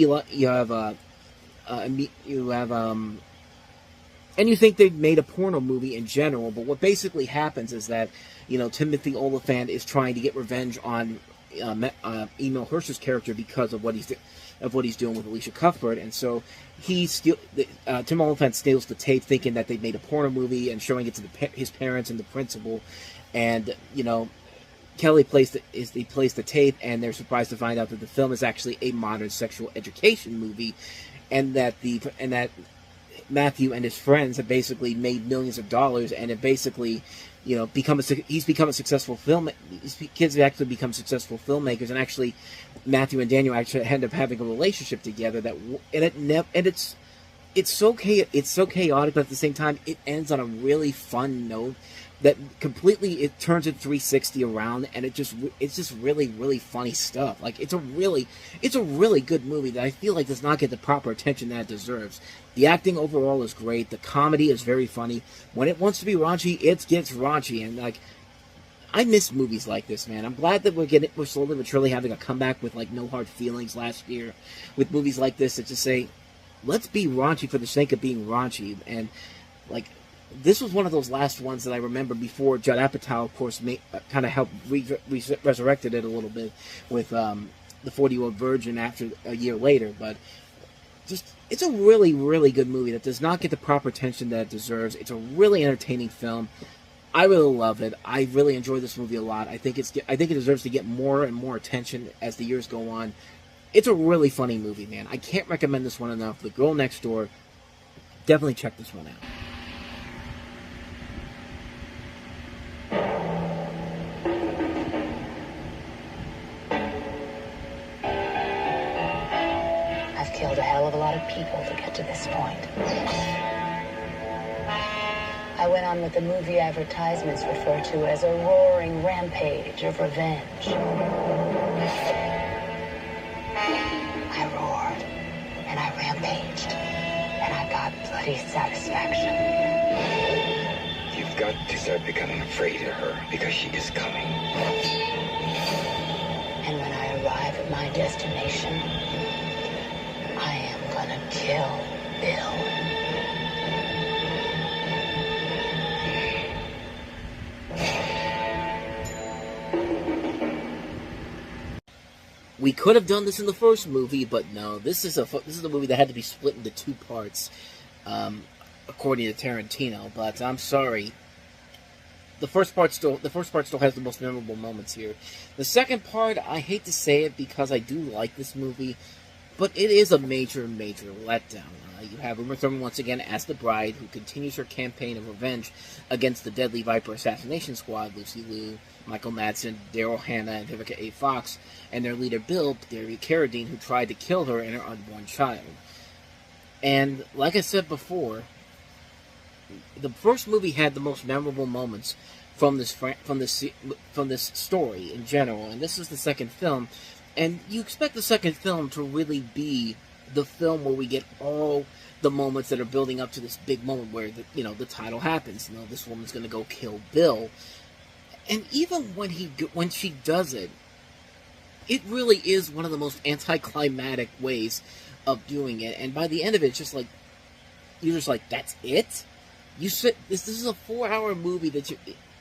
you think they've made a porno movie in general, but what basically happens is that, Timothy Olyphant is trying to get revenge on Emil Hirsch's character because of what he's doing with Alicia Cuthbert, and so Tim Olyphant steals the tape, thinking that they made a porno movie and showing it to his parents and the principal, and Kelly plays the tape, and they're surprised to find out that the film is actually a modern sexual education movie, and that Matthew and his friends have basically made millions of dollars, and have basically, he's become a successful His kids have actually become successful filmmakers, and actually, Matthew and Daniel actually end up having a relationship together. It's so chaotic, but at the same time, it ends on a really fun note that it turns it 360 around, and it's just really, really funny stuff. Like, it's a really good movie that I feel like does not get the proper attention that it deserves. The acting overall is great. The comedy is very funny. When it wants to be raunchy, it gets raunchy, and I miss movies like this, man. I'm glad that we're slowly but surely having a comeback with No Hard Feelings last year, with movies like this that just say, let's be raunchy for the sake of being raunchy. And this was one of those last ones that I remember before Judd Apatow, of course, kind of helped resurrected it a little bit with the 40-Year-Old Virgin after a year later. But it's a really, really good movie that does not get the proper attention that it deserves. It's a really entertaining film. I really love it. I really enjoy this movie a lot. I think it deserves to get more and more attention as the years go on. It's a really funny movie, man. I can't recommend this one enough. The Girl Next Door. Definitely check this one out. I've killed a hell of a lot of people to get to this point. I went on what the movie advertisements refer to as a roaring rampage of revenge. I roared, and I rampaged, and I got bloody satisfaction. You've got to start becoming afraid of her, because she is coming. And when I arrive at my destination, I am gonna kill Bill. We could have done this in the first movie, but no. This is a movie that had to be split into two parts, according to Tarantino. But I'm sorry. The first part still has the most memorable moments here. The second part, I hate to say it because I do like this movie, but it is a major, major letdown. You have Uma Thurman once again as the bride, who continues her campaign of revenge against the Deadly Viper assassination squad, Lucy Liu, Michael Madsen, Daryl Hannah, and Vivica A. Fox, and their leader Bill, David Carradine, who tried to kill her and her unborn child. And like I said before, the first movie had the most memorable moments from this story in general, and this is the second film, and you expect the second film to really be the film where we get all the moments that are building up to this big moment where the title happens. This woman's going to go kill Bill, and even when she does it, it really is one of the most anticlimactic ways of doing it. And by the end of it, it's just like you're just like, that's it. This is a 4-hour movie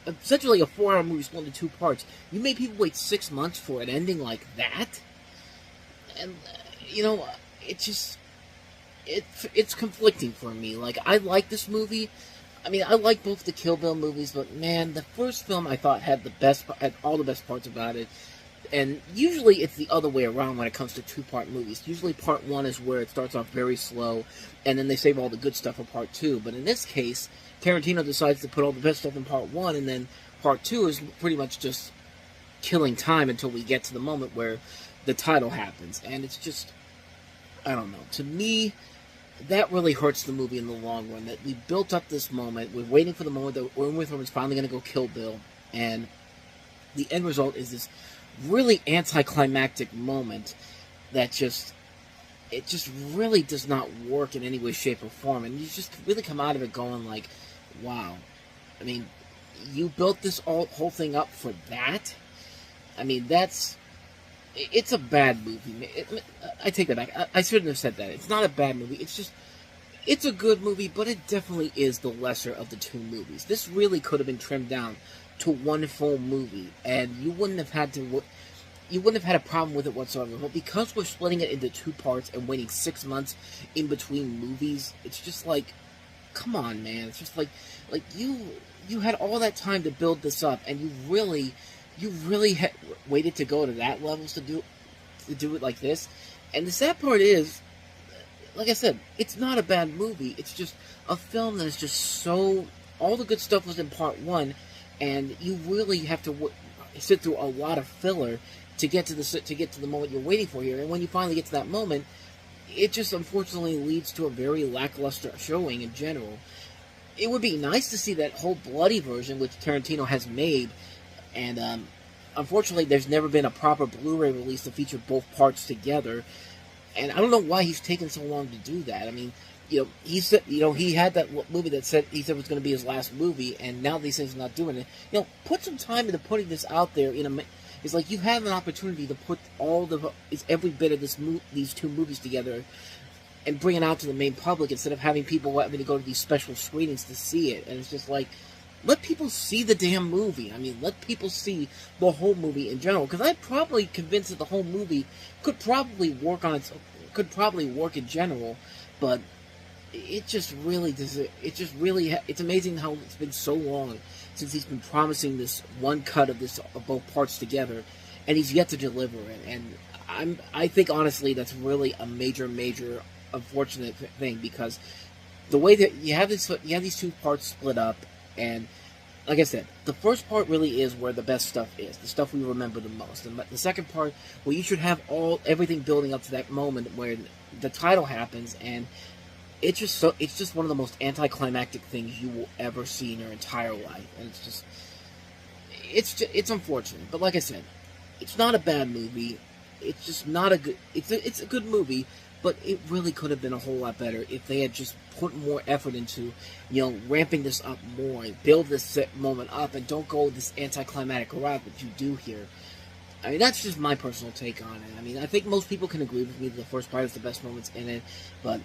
essentially a 4-hour movie split into two parts. You made people wait 6 months for an ending like that, and it's conflicting for me. I like this movie. I mean, I like both the Kill Bill movies, but man, the first film I thought had all the best parts about it. And usually it's the other way around when it comes to two-part movies. Usually part one is where it starts off very slow, and then they save all the good stuff for part two. But in this case, Tarantino decides to put all the best stuff in part one, and then part two is pretty much just killing time until we get to the moment where the title happens. And it's just, I don't know. To me, that really hurts the movie in the long run. That we built up this moment, we're waiting for the moment that Uma Thurman's finally going to go kill Bill, and the end result is this really anticlimactic moment that just really does not work in any way, shape, or form. And you just really come out of it going like, wow. I mean, you built this whole thing up for that? I mean, it's a bad movie. I take that back. I shouldn't have said that. It's not a bad movie. It's a good movie, but it definitely is the lesser of the two movies. This really could have been trimmed down to one full movie, and you wouldn't have had a problem with it whatsoever. But because we're splitting it into two parts and waiting 6 months in between movies, it's just like, come on, man. It's just like you had all that time to build this up, and you really waited to go to that levels to do it like this. And the sad part is, like I said, it's not a bad movie. It's just a film that is just so, all the good stuff was in part one, and you really have to sit through a lot of filler to get to the moment you're waiting for here. And when you finally get to that moment, it just unfortunately leads to a very lackluster showing in general. It would be nice to see that whole bloody version, which Tarantino has made, and unfortunately there's never been a proper Blu-ray release to feature both parts together. And I don't know why he's taken so long to do that. I mean, he said, he had that movie that he said was going to be his last movie, and now these things are not doing it. Put some time into putting this out there. It's like you have an opportunity to put every bit of these two movies together and bring it out to the main public instead of having people having to go to these special screenings to see it. And it's just like, let people see the damn movie. I mean, let people see the whole movie in general. Because I'm probably convinced that the whole movie could probably work in general, but it just really does. It's amazing how it's been so long since he's been promising this one cut of both parts together, and he's yet to deliver it. And I think honestly that's really a major unfortunate thing, because the way that you have these two parts split up, and like I said, the first part really is where the best stuff is, the stuff we remember the most. And the second part, where you should have everything building up to that moment where the title happens, and it's just one of the most anticlimactic things you will ever see in your entire life. And it's unfortunate. But like I said, it's not a bad movie. It's just not a good. It's a good movie, but it really could have been a whole lot better if they had just put more effort into, ramping this up more and build this moment up, and don't go this anticlimactic route that you do here. I mean, that's just my personal take on it. I mean, I think most people can agree with me that the first part is the best moments in it, but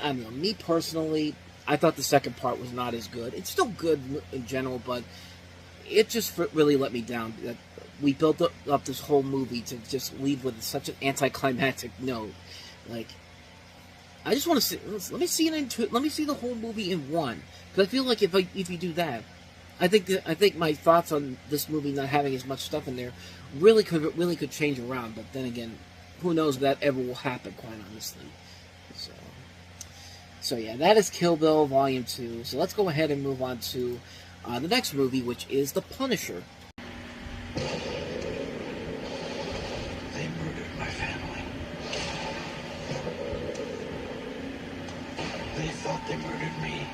I don't know, me personally, I thought the second part was not as good. It's still good in general, but it just really let me down that we built up this whole movie to just leave with such an anticlimactic note. Like, I just want to see. Let me see it in two. Let me see the whole movie in one. Because I feel like if you do that, I think my thoughts on this movie not having as much stuff in there really could change around. But then again, who knows if that ever will happen? Quite honestly. So yeah, that is Kill Bill Volume 2. So let's go ahead and move on to the next movie, which is The Punisher. They murdered my family. They thought they murdered me.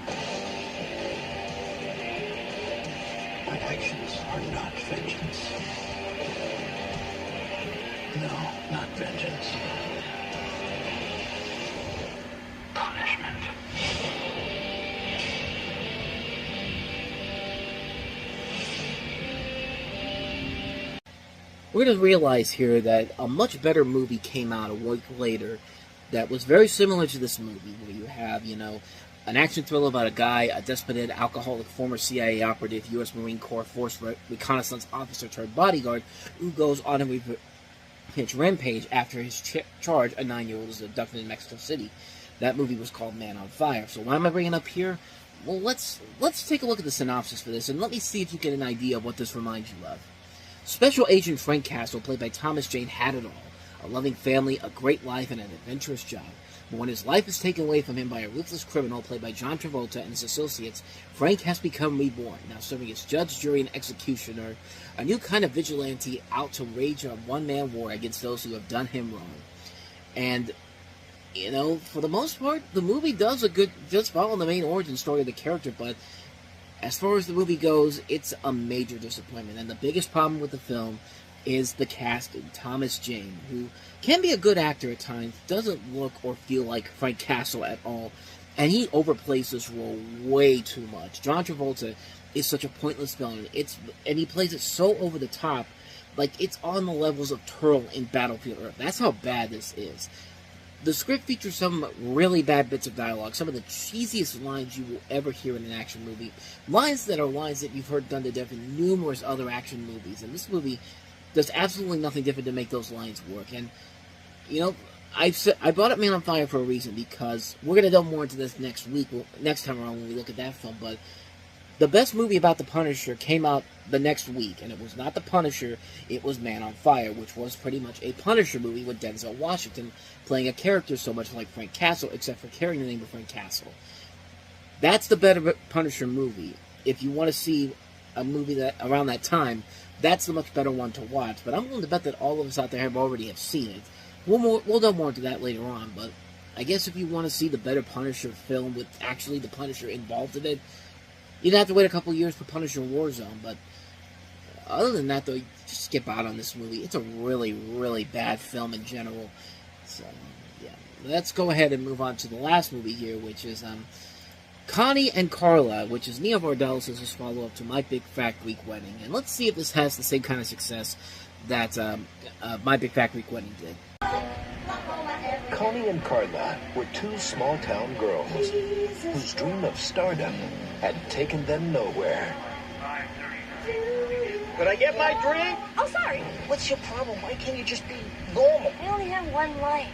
My actions are not vengeance. No, not vengeance. Punishment. We're going to realize here that a much better movie came out a week later that was very similar to this movie, where you have, an action thriller about a guy, a desperate, alcoholic, former CIA operative, U.S. Marine Corps Force reconnaissance officer turned bodyguard, who goes on a revenge rampage after his charge a 9-year-old is abducted in Mexico City. That movie was called Man on Fire. So why am I bringing it up here? Well, let's take a look at the synopsis for this, and let me see if you get an idea of what this reminds you of. Special Agent Frank Castle, played by Thomas Jane, had it all. A loving family, a great life, and an adventurous job. But when his life is taken away from him by a ruthless criminal played by John Travolta and his associates, Frank has become reborn, now serving as judge, jury, and executioner, a new kind of vigilante out to wage a one-man war against those who have done him wrong. And you know, for the most part, the movie does just follow the main origin story of the character, but as far as the movie goes, it's a major disappointment. And the biggest problem with the film is the casting. Thomas Jane, who can be a good actor at times, doesn't look or feel like Frank Castle at all. And he overplays this role way too much. John Travolta is such a pointless villain. And he plays it so over the top, like it's on the levels of Turtle in Battlefield Earth. That's how bad this is. The script features some really bad bits of dialogue, some of the cheesiest lines you will ever hear in an action movie. Lines that you've heard done to death in numerous other action movies. And this movie does absolutely nothing different to make those lines work. And, you know, I brought up Man on Fire for a reason, because we're going to delve more into this next time around when we look at that film. But the best movie about The Punisher came out the next week, and it was not The Punisher, it was Man on Fire, which was pretty much a Punisher movie with Denzel Washington playing a character so much like Frank Castle, except for carrying the name of Frank Castle. That's the better Punisher movie. If you want to see a movie that around that time, that's the much better one to watch. But I'm willing to bet that all of us out there have seen it. We'll delve more into that later on, but I guess if you want to see the better Punisher film with actually the Punisher involved in it, you'd have to wait a couple years for Punisher Warzone. But other than that, though, just skip out on this movie. It's a really, really bad film in general. So, yeah. Let's go ahead and move on to the last movie here, which is Connie and Carla, which is Nia Vardalos' follow-up to My Big Fat Greek Wedding. And let's see if this has the same kind of success that My Big Fat Greek Wedding did. Connie and Carla were two small-town girls whose dream of stardom had taken them nowhere. Could I get my drink? Oh, sorry. What's your problem? Why can't you just be normal? I only have one life.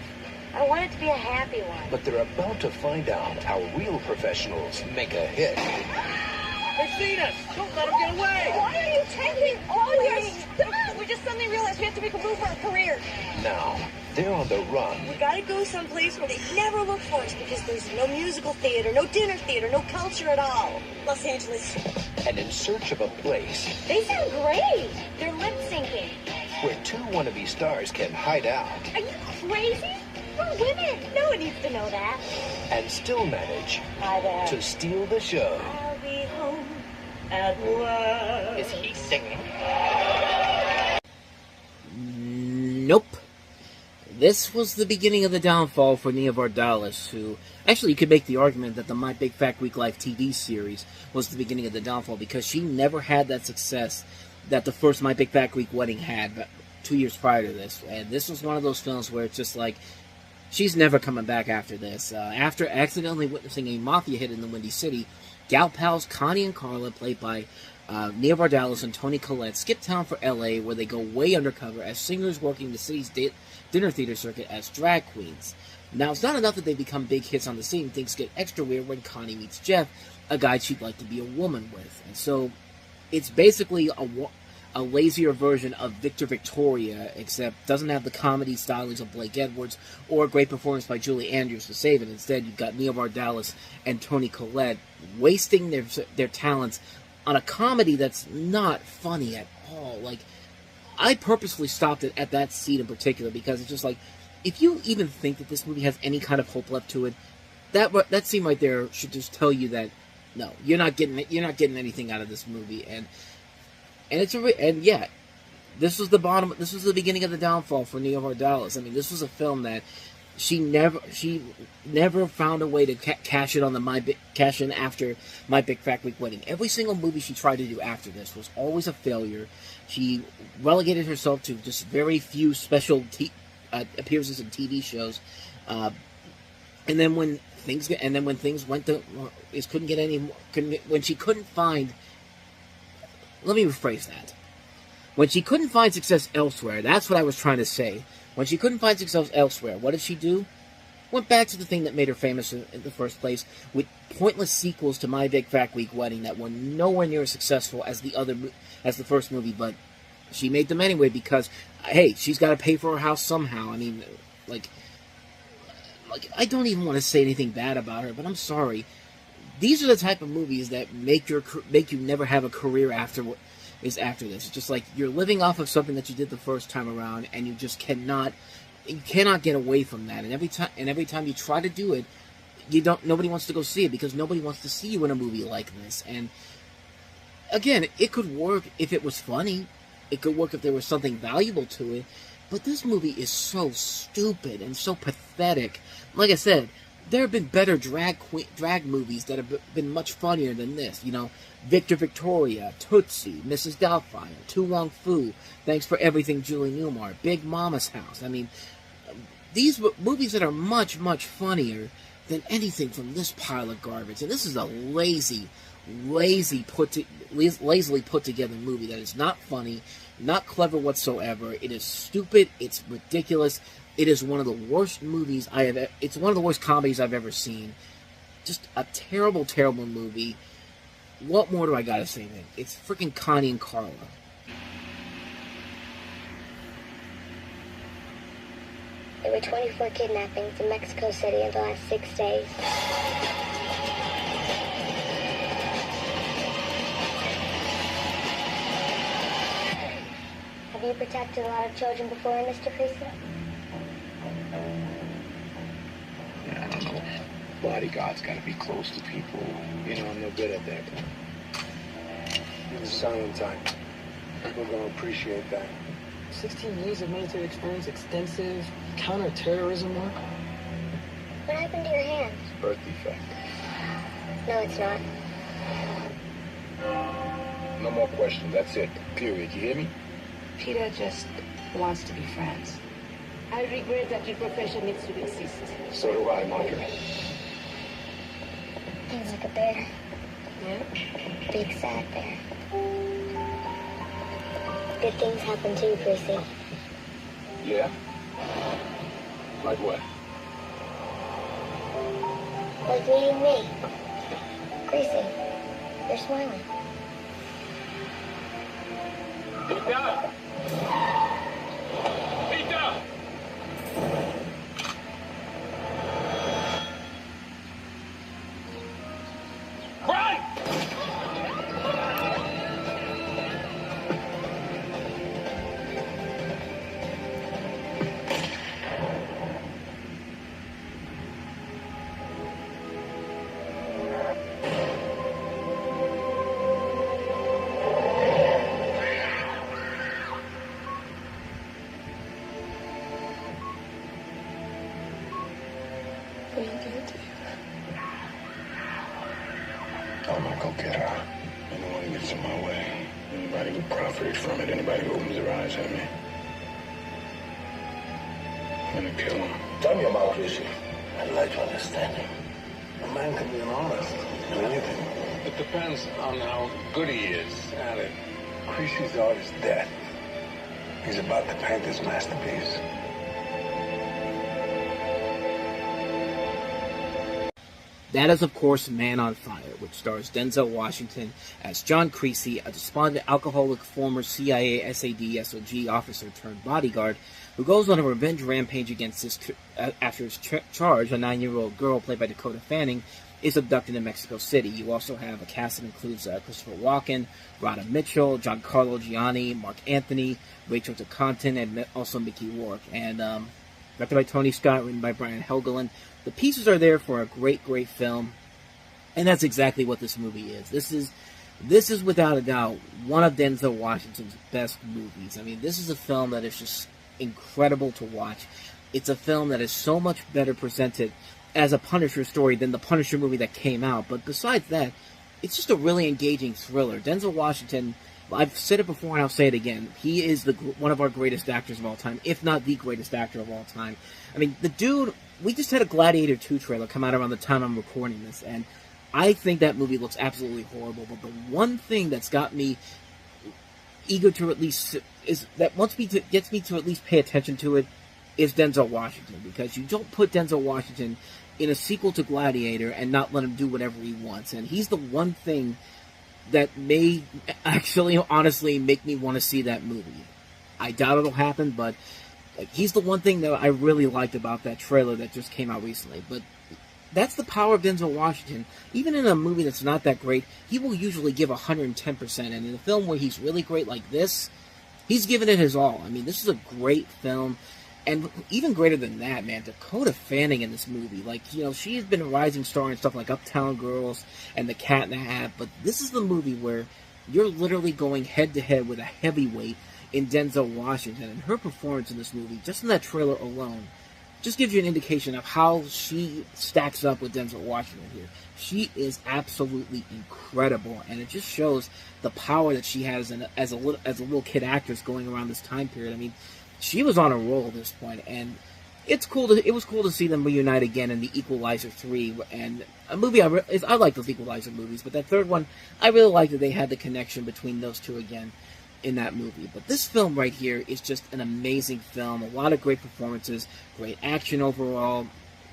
I want it to be a happy one. But they're about to find out how real professionals make a hit. They've seen us. Don't let them get away. Why are you taking all this? We just suddenly realized we have to make a move for our career. Now, they're on the run. We gotta go someplace where they never look for us, because there's no musical theater, no dinner theater, no culture at all. Los Angeles. And in search of a place They sound great. They're lip syncing. where two wannabe stars can hide out Are you crazy? We're women. No one needs to know that. and still manage Hi there. to steal the show. I'll be home at work. Is he singing? Nope. This was the beginning of the downfall for Nia Vardalos, who... Actually, you could make the argument that the My Big Fat Greek Life TV series was the beginning of the downfall, because she never had that success that the first My Big Fat Greek Wedding had 2 years prior to this. And this was one of those films where it's just like, she's never coming back after this. After accidentally witnessing a mafia hit in the Windy City, gal pals Connie and Carla, played by Nia Vardalos and Toni Collette, skip town for L.A., where they go way undercover as singers working the city's dinner theater circuit as drag queens. Now, it's not enough that they become big hits on the scene. Things get extra weird when Connie meets Jeff, a guy she'd like to be a woman with. And so, it's basically a lazier version of Victor Victoria, except doesn't have the comedy stylings of Blake Edwards or a great performance by Julie Andrews to save it. Instead, you've got Nia Vardalos and Toni Collette wasting their talents on a comedy that's not funny at all. Like, I purposely stopped it at that scene in particular, because it's just like, if you even think that this movie has any kind of hope left to it, that scene right there should just tell you that no, you're not getting anything out of this movie. And yeah, this was the beginning of the downfall for Nia Vardalos. I mean, this was a film that she never found a way to cash in after My Big Fat Greek Wedding. Every single movie she tried to do after this was always a failure. She relegated herself to just very few special appearances in TV shows, and then when things went to when she couldn't find. Let me rephrase that. When she couldn't find success elsewhere, that's what I was trying to say. When she couldn't find success elsewhere, what did she do? Went back to the thing that made her famous in the first place, with pointless sequels to My Big Fat Greek Wedding that were nowhere near as successful as the first movie, but she made them anyway because, hey, she's got to pay for her house somehow. I mean, like I don't even want to say anything bad about her, but I'm sorry. These are the type of movies that make you never have a career after this. It's just like you're living off of something that you did the first time around, and you just cannot You cannot get away from that. And every time you try to do it, nobody wants to go see it because nobody wants to see you in a movie like this. And again, it could work if it was funny. It could work if there was something valuable to it. But this movie is so stupid and so pathetic. Like I said, there have been better drag movies that have been much funnier than this. You know, Victor Victoria, Tootsie, Mrs. Doubtfire, Tu Wong Fu, Thanks for Everything, Julie Newmar, Big Mama's House. I mean, these movies that are much, much funnier than anything from this pile of garbage. And this is a lazily put together movie that is not funny, not clever whatsoever. It is stupid. It's ridiculous. It is one of the worst movies it's one of the worst comedies I've ever seen. Just a terrible, terrible movie. What more do I gotta say, man? It's freaking Connie and Carla. There were 24 kidnappings in Mexico City in the last 6 days. Have you protected a lot of children before, Mr. Creasy? Yeah, I don't know. Bodyguards gotta be close to people. You know, I'm no good at that. It was silent time. People gonna appreciate that. 16 years of military experience, extensive counter-terrorism work. What happened to your hand? Birth defect. No, it's not. No more questions. That's it. Period. You hear me? Peter just wants to be friends. I regret that your profession needs to exist. So do I, Marjorie. He's like a bear. Yeah? Big, sad bear. Good things happen too, Creasy. Yeah? Like what? Like meeting me. Creasy, you're smiling. Peter! Peter! Run! I'm gonna go get her. Anyone who gets in my way. Anybody who profits from it. Anybody who opens their eyes at me. I'm gonna kill him. Tell me about Rysher. I'd like to understand him. A man can be an honest in anything. It depends on how good he is at it. Creasy's art is death. He's about to paint his masterpiece. That is, of course, Man on Fire, which stars Denzel Washington as John Creasy, a despondent alcoholic former CIA SAD-SOG officer turned bodyguard who goes on a revenge rampage against after his charge, a 9-year-old girl played by Dakota Fanning, is abducted in Mexico City. You also have a cast that includes Christopher Walken, Radha Mitchell, Giancarlo Gianni, Mark Anthony, Rachel DeConton, and also Mickey Rourke. And directed by Tony Scott, written by Brian Helgeland. The pieces are there for a great, great film, and that's exactly what this movie is. This is without a doubt one of Denzel Washington's best movies. I mean, this is a film that is just incredible to watch. It's a film that is so much better presented as a Punisher story than the Punisher movie that came out. But besides that, it's just a really engaging thriller. Denzel Washington, I've said it before and I'll say it again, he is one of our greatest actors of all time, if not the greatest actor of all time. I mean, the dude, we just had a Gladiator 2 trailer come out around the time I'm recording this, and I think that movie looks absolutely horrible, but the one thing that's got me eager to at least, gets me to at least pay attention to it, is Denzel Washington, because you don't put Denzel Washington in a sequel to Gladiator and not let him do whatever he wants, and he's the one thing that may actually, honestly, make me want to see that movie. I doubt it'll happen, but he's the one thing that I really liked about that trailer that just came out recently. But that's the power of Denzel Washington. Even in a movie that's not that great, he will usually give 110%. And in a film where he's really great like this, he's given it his all. I mean, this is a great film. And even greater than that, man, Dakota Fanning in this movie. Like, you know, she's been a rising star in stuff like Uptown Girls and The Cat in the Hat, but this is the movie where you're literally going head-to-head with a heavyweight in Denzel Washington. And her performance in this movie, just in that trailer alone, just gives you an indication of how she stacks up with Denzel Washington here. She is absolutely incredible, and it just shows the power that she has as a little kid actress going around this time period. I mean, she was on a roll at this point, and it was cool to see them reunite again in The Equalizer 3, and a movie I like those Equalizer movies, but that third one, I really liked that they had the connection between those two again in that movie. But this film right here is just an amazing film. A lot of great performances, great action overall.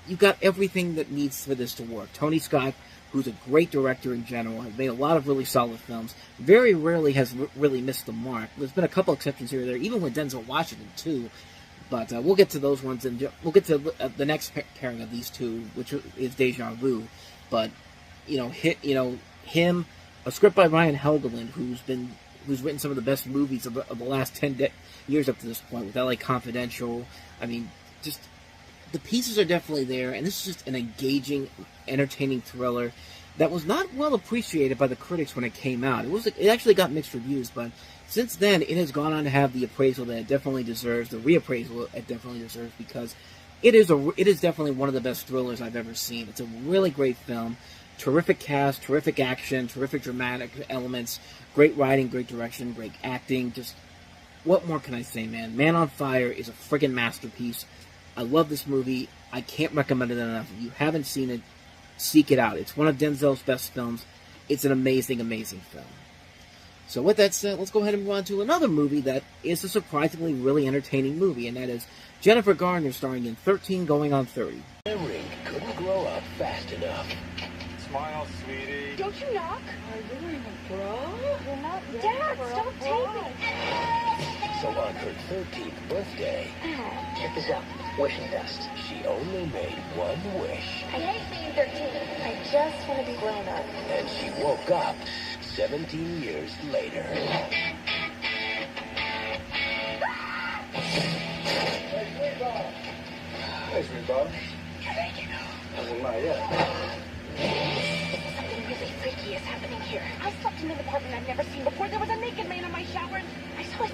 You got everything that needs for this to work. Tony Scott, who's a great director in general, has made a lot of really solid films. Very rarely has really missed the mark. There's been a couple exceptions here or there, even with Denzel Washington too. But we'll get to those ones, and we'll get to the next pairing of these two, which is Deja Vu. But him, a script by Ryan Helgeland, who's written some of the best movies of the last 10 years up to this point, with LA Confidential. I mean, just the pieces are definitely there, and this is just an engaging, entertaining thriller that was not well appreciated by the critics when it came out. It actually got mixed reviews, but since then, it has gone on to have the appraisal that it definitely deserves, the reappraisal it definitely deserves, because it is definitely one of the best thrillers I've ever seen. It's a really great film. Terrific cast, terrific action, terrific dramatic elements, great writing, great direction, great acting. Just, what more can I say, man? Man on Fire is a friggin' masterpiece. I love this movie. I can't recommend it enough. If you haven't seen it, seek it out. It's one of Denzel's best films. It's an amazing, amazing film. So with that said, let's go ahead and move on to another movie that is a surprisingly really entertaining movie, and that is Jennifer Garner starring in 13 Going on 30. Eric couldn't grow up fast enough. Smile, sweetie. Don't you knock? Are you wearing a bra? You're not Dad, stop taping. So on her 13th birthday, Check this out. Wishing dust. she only made one wish. I hate being 13. I just want to be grown up. And she woke up 17 years later. Hey, sweetheart. Thank you. Hasn't not yet. Something really freaky is happening here. I slept in an apartment I've never seen before. There was a naked man in my shower, and I saw it.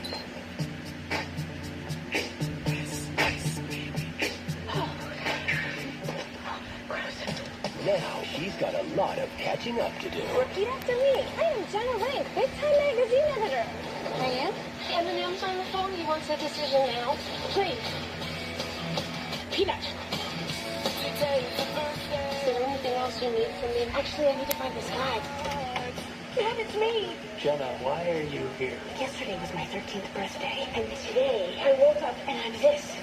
Now she's got a lot of catching up to do. Repeat after me. I am Jenna Rank, Big Time Magazine editor. I am? Eminem's on the phone. He wants a decision now. Please. Peanut. Is there anything else you need from me? Actually, I need to find this guy. Dad, it's me. Jenna, why are you here? Yesterday was my 13th birthday, and today I woke up and I'm this.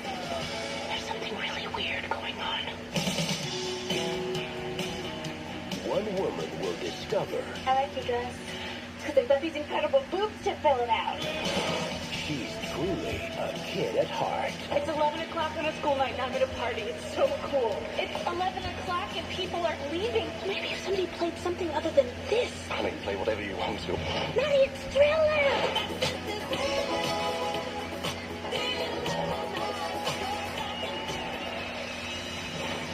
There's something really weird going on. One woman will discover I like your dress. Because they've got these incredible boobs to fill it out. she's truly a kid at heart. It's 11 o'clock on a school night and I'm at a party. It's so cool. It's 11 o'clock and people are leaving. Maybe if somebody played something other than this. Honey, play whatever you want to. Maddie, it's Thriller!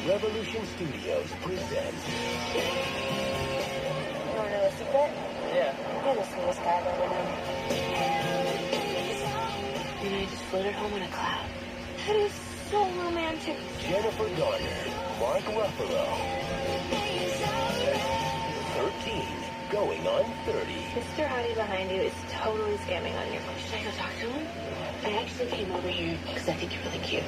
Revolution Studios presents. You want to know a secret? Yeah. You're the sweetest guy I've ever known. And I just floated home on a cloud. That is so romantic. Jennifer Garner, Mark Ruffalo. 13, going on 30. Mr. Hottie behind you is totally scamming on you. Should I go talk to him? I actually came over here because I think you're really cute.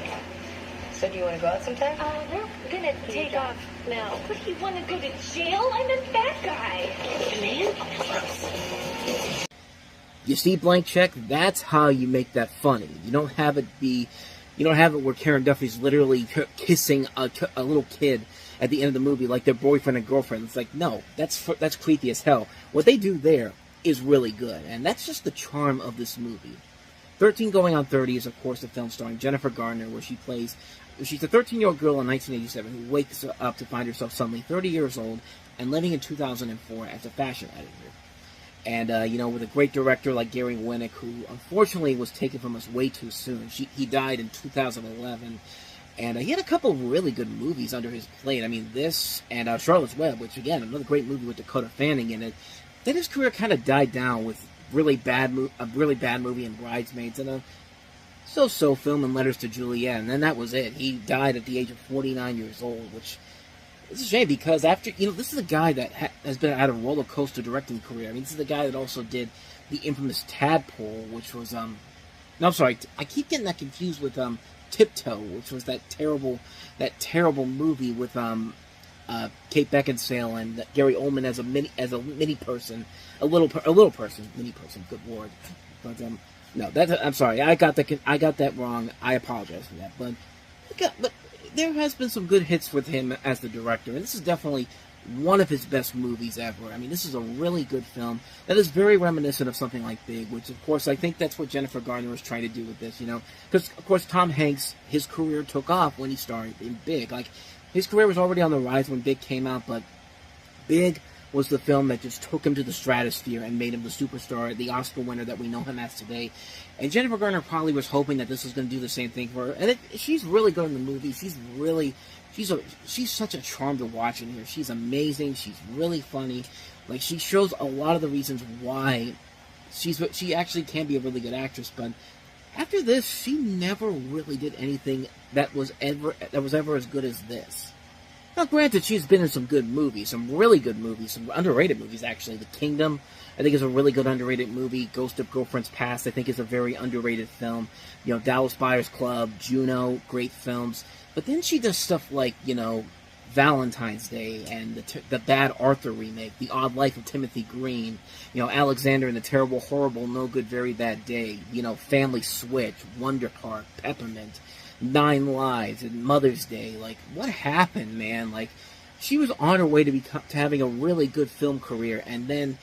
So do you want to go out sometime? We're gonna take off now. But you want to go to jail? I'm a bad guy. Man, You see Blank Check? That's how you make that funny. You don't have it where Karen Duffy's literally kissing a little kid at the end of the movie like their boyfriend and girlfriend. It's like, no, that's creepy as hell. What they do there is really good, and that's just the charm of this movie. 13 Going on 30 is, of course, a film starring Jennifer Garner, where she's a 13-year-old girl in 1987 who wakes up to find herself suddenly 30 years old and living in 2004 as a fashion editor. And, with a great director like Gary Winnick, who unfortunately was taken from us way too soon. He died in 2011. And he had a couple of really good movies under his plate. I mean, this and Charlotte's Web, which, again, another great movie with Dakota Fanning in it. Then his career kind of died down with a really bad movie in Bridesmaids and a so-so film in Letters to Juliet. And then that was it. He died at the age of 49 years old, which is a shame because this is a guy that has been had a roller coaster directing career. I mean, this is the guy that also did the infamous Tadpole, which was, no, I'm sorry, I keep getting that confused with, Tiptoe, which was that terrible movie with Kate Beckinsale and Gary Oldman as a mini person, a little person, mini person. Good lord, but no, I'm sorry, I got that wrong. I apologize for that, but there has been some good hits with him as the director, and this is definitely one of his best movies ever. I mean, this is a really good film that is very reminiscent of something like Big, which, of course, I think that's what Jennifer Garner was trying to do with this, Because, of course, Tom Hanks, his career took off when he starred in Big. Like, his career was already on the rise when Big came out, but Big was the film that just took him to the stratosphere and made him the superstar, the Oscar winner that we know him as today. And Jennifer Garner probably was hoping that this was going to do the same thing for her. And she's really good in the movie. She's such a charm to watch in here. She's amazing. She's really funny. Like, she shows a lot of the reasons why she actually can be a really good actress. But after this, she never really did anything that was ever as good as this. Now, granted, she's been in some good movies, some really good movies, some underrated movies, actually. The Kingdom, I think, is a really good underrated movie. Ghost of Girlfriend's Past, I think, is a very underrated film. Dallas Buyers Club, Juno, great films. But then she does stuff like, Valentine's Day and the Bad Arthur remake, The Odd Life of Timothy Green, Alexander and the Terrible, Horrible, No Good, Very Bad Day, Family Switch, Wonder Park, Peppermint, 9 Lives, and Mother's Day. Like, what happened, man? Like, she was on her way to having a really good film career, and then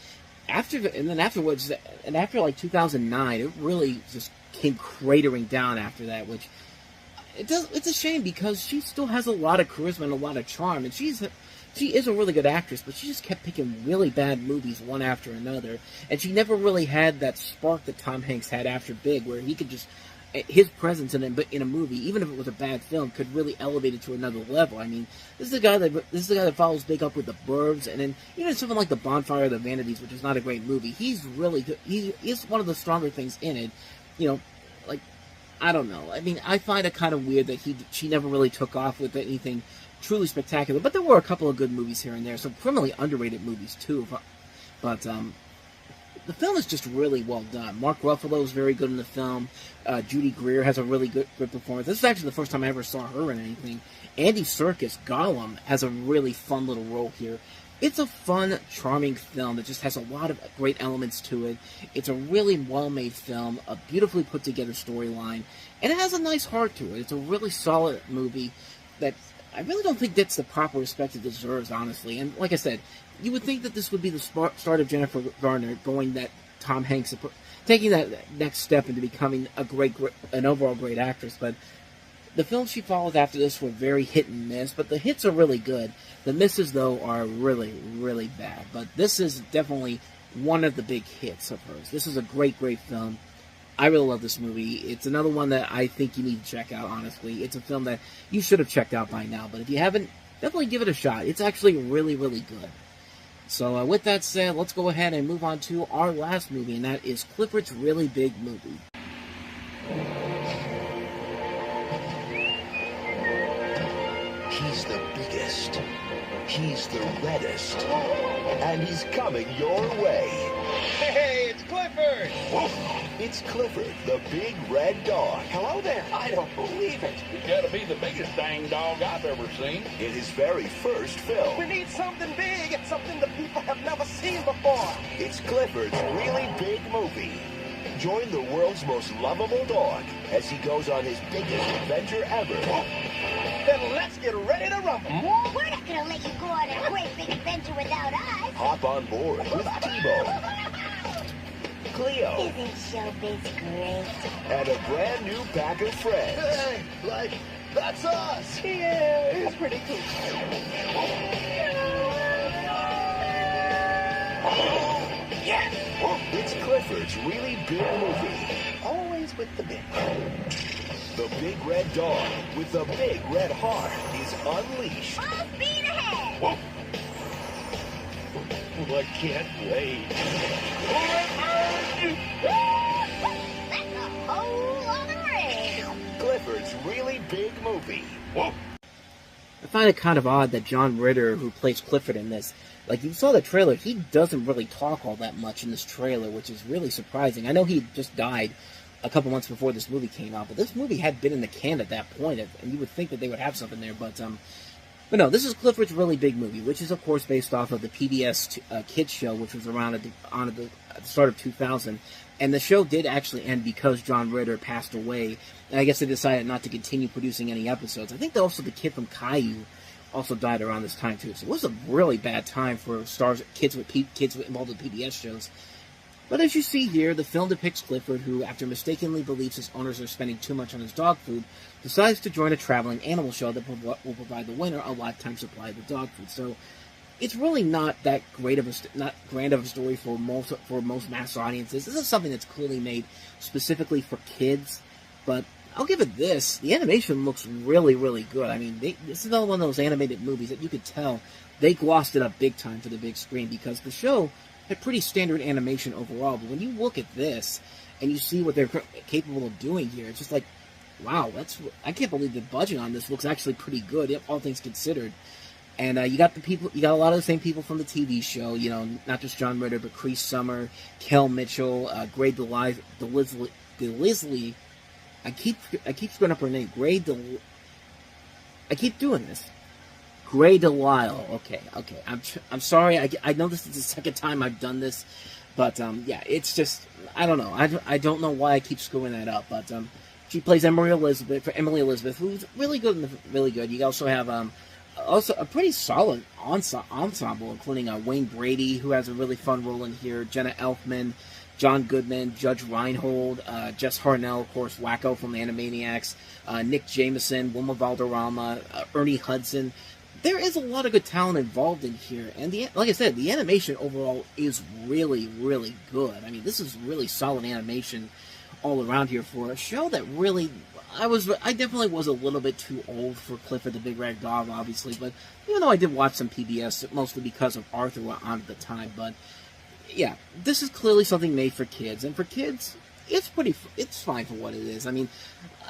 afterwards, after like 2009, it really just came cratering down after that, which it's a shame because she still has a lot of charisma and a lot of charm, and she is a really good actress, but she just kept picking really bad movies one after another, and she never really had that spark that Tom Hanks had after Big, where he could just, his presence in a movie, even if it was a bad film, could really elevate it to another level. I mean, this is the guy that follows Big up with The Burbs, and then even something like The Bonfire of the Vanities, which is not a great movie. He's really good. He is one of the stronger things in it. Like, I don't know. I mean, I find it kind of weird that she never really took off with anything truly spectacular. But there were a couple of good movies here and there, some criminally underrated movies too. But the film is just really well done. Mark Ruffalo is very good in the film. Judy Greer has a really good performance. This is actually the first time I ever saw her in anything. Andy Serkis, Gollum, has a really fun little role here. It's a fun, charming film that just has a lot of great elements to it. It's a really well-made film, a beautifully put-together storyline, and it has a nice heart to it. It's a really solid movie that I really don't think gets the proper respect it deserves, honestly. And like I said, you would think that this would be the start of Jennifer Garner going that Tom Hanks, taking that next step into becoming an overall great actress. But the films she follows after this were very hit and miss, but the hits are really good. The misses, though, are really, really bad. But this is definitely one of the big hits of hers. This is a great, great film. I really love this movie. It's another one that I think you need to check out, honestly. It's a film that you should have checked out by now, but if you haven't, definitely give it a shot. It's actually really, really good. So with that said, let's go ahead and move on to our last movie, and that is Clifford's Really Big Movie. He's the biggest. He's the reddest. And he's coming your way. Hey, it's Clifford! Woof. It's Clifford, the big red dog. Hello there. I don't believe it. It's got to be the biggest dang dog I've ever seen. In his very first film. We need something big. It's something that people have never seen before. It's Clifford's Really Big Movie. Join the world's most lovable dog as he goes on his biggest adventure ever. Then let's get ready to rumble. We're not going to let you go on a great big adventure without us. Hop on board with Tebow, Cleo, Isn't showbiz great? and a brand new pack of friends. Hey, that's us. Yeah, it's pretty cool. Yes! It's Clifford's Really Big Movie. Always with the big. The Big Red Dog with the Big Red Heart is unleashed. Full speed ahead! Well, I can't wait. That's a whole lot of red. Clifford's Really Big Movie. I find it kind of odd that John Ritter, who plays Clifford in this, like, you saw the trailer, he doesn't really talk all that much in this trailer, which is really surprising. I know he just died a couple months before this movie came out, but this movie had been in the can at that point, and you would think that they would have something there, but no, this is Clifford's Really Big Movie, which is, of course, based off of the PBS kids show, which was around at the start of 2000, and the show did actually end because John Ritter passed away, and I guess they decided not to continue producing any episodes. I think also the kid from Caillou also died around this time, too, so it was a really bad time for kids involved in PBS shows. But as you see here, the film depicts Clifford, who, after mistakenly believes his owners are spending too much on his dog food, decides to join a traveling animal show that will provide the winner a lifetime supply of the dog food. So it's really not that grand of a story for most mass audiences. This is something that's clearly made specifically for kids, but I'll give it this. The animation looks really, really good. I mean, this is another one of those animated movies that you could tell they glossed it up big time for the big screen, because the show had pretty standard animation overall, but when you look at this and you see what they're capable of doing here, it's just like, wow, I can't believe the budget on this looks actually pretty good, all things considered. And you got a lot of the same people from the TV show, you know, not just John Ritter, but Cree Summer, Kel Mitchell, Gray DeLisle. I keep screwing up her name. I keep doing this. Gray Delisle. Okay. I'm sorry. I know this is the second time I've done this, but yeah, it's just, I don't know. I don't know why I keep screwing that up, but she plays Emily Elizabeth, who's really good. Really good. You also have also a pretty solid ensemble, including Wayne Brady, who has a really fun role in here. Jenna Elfman, John Goodman, Judge Reinhold, Jess Harnell, of course, Wacko from the Animaniacs, Nick Jameson, Wilma Valderrama, Ernie Hudson. There is a lot of good talent involved in here, and like I said, the animation overall is really, really good. I mean, this is really solid animation all around here for a show that really, I definitely was a little bit too old for Clifford the Big Red Dog, obviously, but even though I did watch some PBS, mostly because of Arthur on at the time, but yeah, this is clearly something made for kids, and for kids, it's fine for what it is. I mean,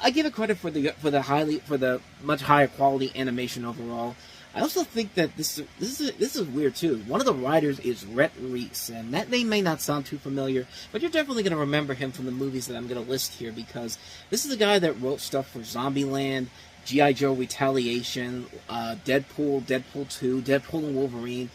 I give it credit for the much higher quality animation overall. I also think that this is weird too. One of the writers is Rhett Reese, and that name may not sound too familiar, but you're definitely going to remember him from the movies that I'm going to list here, because this is the guy that wrote stuff for Zombieland, G.I. Joe Retaliation, Deadpool, Deadpool 2, Deadpool and Wolverine.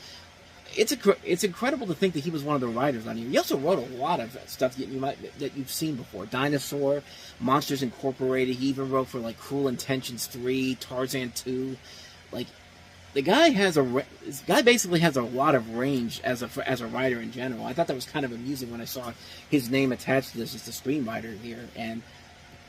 It's incredible to think that he was one of the writers on here. He also wrote a lot of stuff that you've seen before. Dinosaur, Monsters Incorporated. He even wrote for like Cruel Intentions 3, Tarzan 2. Like, this guy basically has a lot of range as a writer in general. I thought that was kind of amusing when I saw his name attached to this as the screenwriter here. And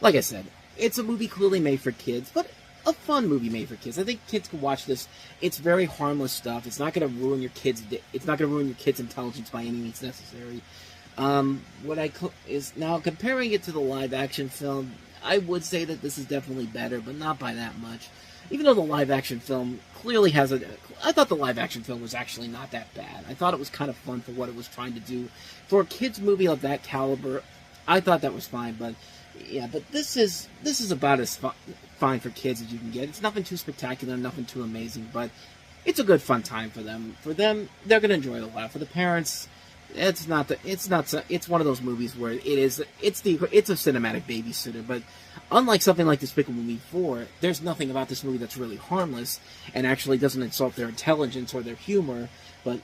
like I said, it's a movie clearly made for kids, but a fun movie made for kids. I think kids can watch this. It's very harmless stuff. It's not going to ruin your kids. It's not going to ruin your kids' intelligence by any means necessary. Is now comparing it to the live action film, I would say that this is definitely better, but not by that much. Even though the live action film clearly has I thought the live action film was actually not that bad. I thought it was kind of fun for what it was trying to do. For a kids movie of that caliber, I thought that was fine, but yeah, but this is about as fine for kids as you can get. It's nothing too spectacular, nothing too amazing, but it's a good fun time for them. For them, they're going to enjoy it a lot. For the parents, it's one of those movies where it's a cinematic babysitter, but unlike something like Despicable Me 4, there's nothing about this movie that's really harmless and actually doesn't insult their intelligence or their humor, but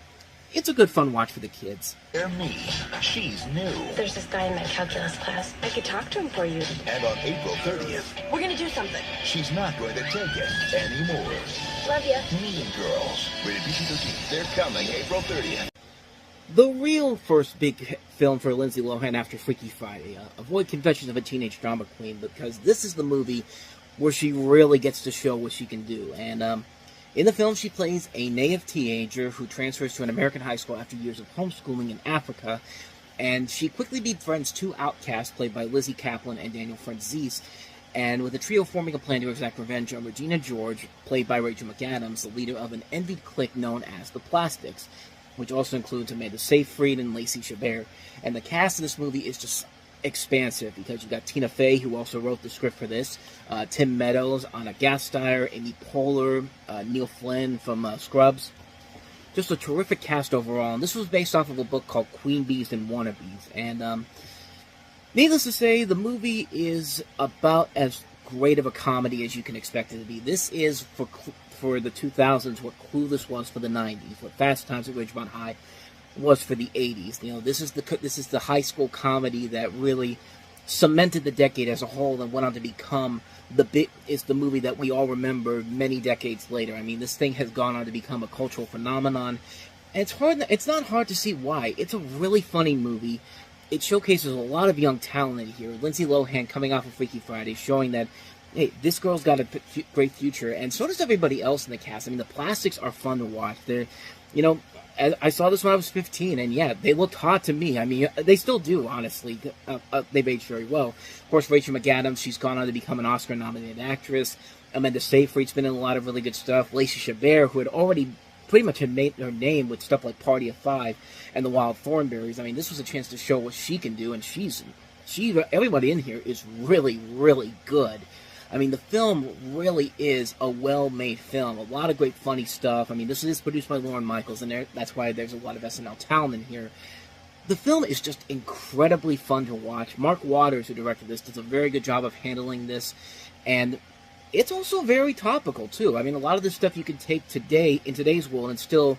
it's a good fun watch for the kids. They're me. She's new. There's this guy in my calculus class. I could talk to him for you. And on April 30th, We're gonna do something. she's not going to take it anymore. Love ya. Mean Girls. Rated PG-13. They're coming April 30th. The real first big film for Lindsay Lohan after Freaky Friday. Avoid Confessions of a Teenage Drama Queen, because this is the movie where she really gets to show what she can do. And in the film, she plays a native teenager who transfers to an American high school after years of homeschooling in Africa. And she quickly befriends two outcasts played by Lizzie Kaplan and Daniel Franzese, and with the trio forming a plan to exact revenge on Regina George, played by Rachel McAdams, the leader of an envied clique known as the Plastics, which also includes Amanda Seyfried and Lacey Chabert. And the cast of this movie is just expansive, because you got Tina Fey, who also wrote the script for this, Tim Meadows, Anna Gasteyer, Amy Poehler, Neil Flynn from Scrubs. Just a terrific cast overall, and this was based off of a book called Queen Bees and Wannabes. And needless to say, the movie is about as great of a comedy as you can expect it to be. This is, for the 2000s, what Clueless was for the 90s, what Fast Times at Ridgemont High was for the 80s. You know, this is the high school comedy that really cemented the decade as a whole and went on to become the movie that we all remember many decades later. I mean, this thing has gone on to become a cultural phenomenon, and it's not hard to see why. It's a really funny movie. It showcases a lot of young talent in here. Lindsay Lohan coming off of Freaky Friday, showing that, hey, this girl's got a great future, and so does everybody else in the cast. I mean, the Plastics are fun to watch. They're, you know, I saw this when I was 15, and yeah, they looked hot to me. I mean, they still do, honestly. They've aged very well. Of course, Rachel McAdams, she's gone on to become an Oscar-nominated actress. Amanda Seyfried's been in a lot of really good stuff. Lacey Chabert, who had already pretty much had made her name with stuff like Party of Five and The Wild Thornberrys. I mean, this was a chance to show what she can do, and everybody in here is really, really good. I mean, the film really is a well-made film. A lot of great funny stuff. I mean, this is produced by Lorne Michaels, and that's why there's a lot of SNL talent in here. The film is just incredibly fun to watch. Mark Waters, who directed this, does a very good job of handling this, and it's also very topical, too. I mean, a lot of this stuff you can take today, in today's world, and still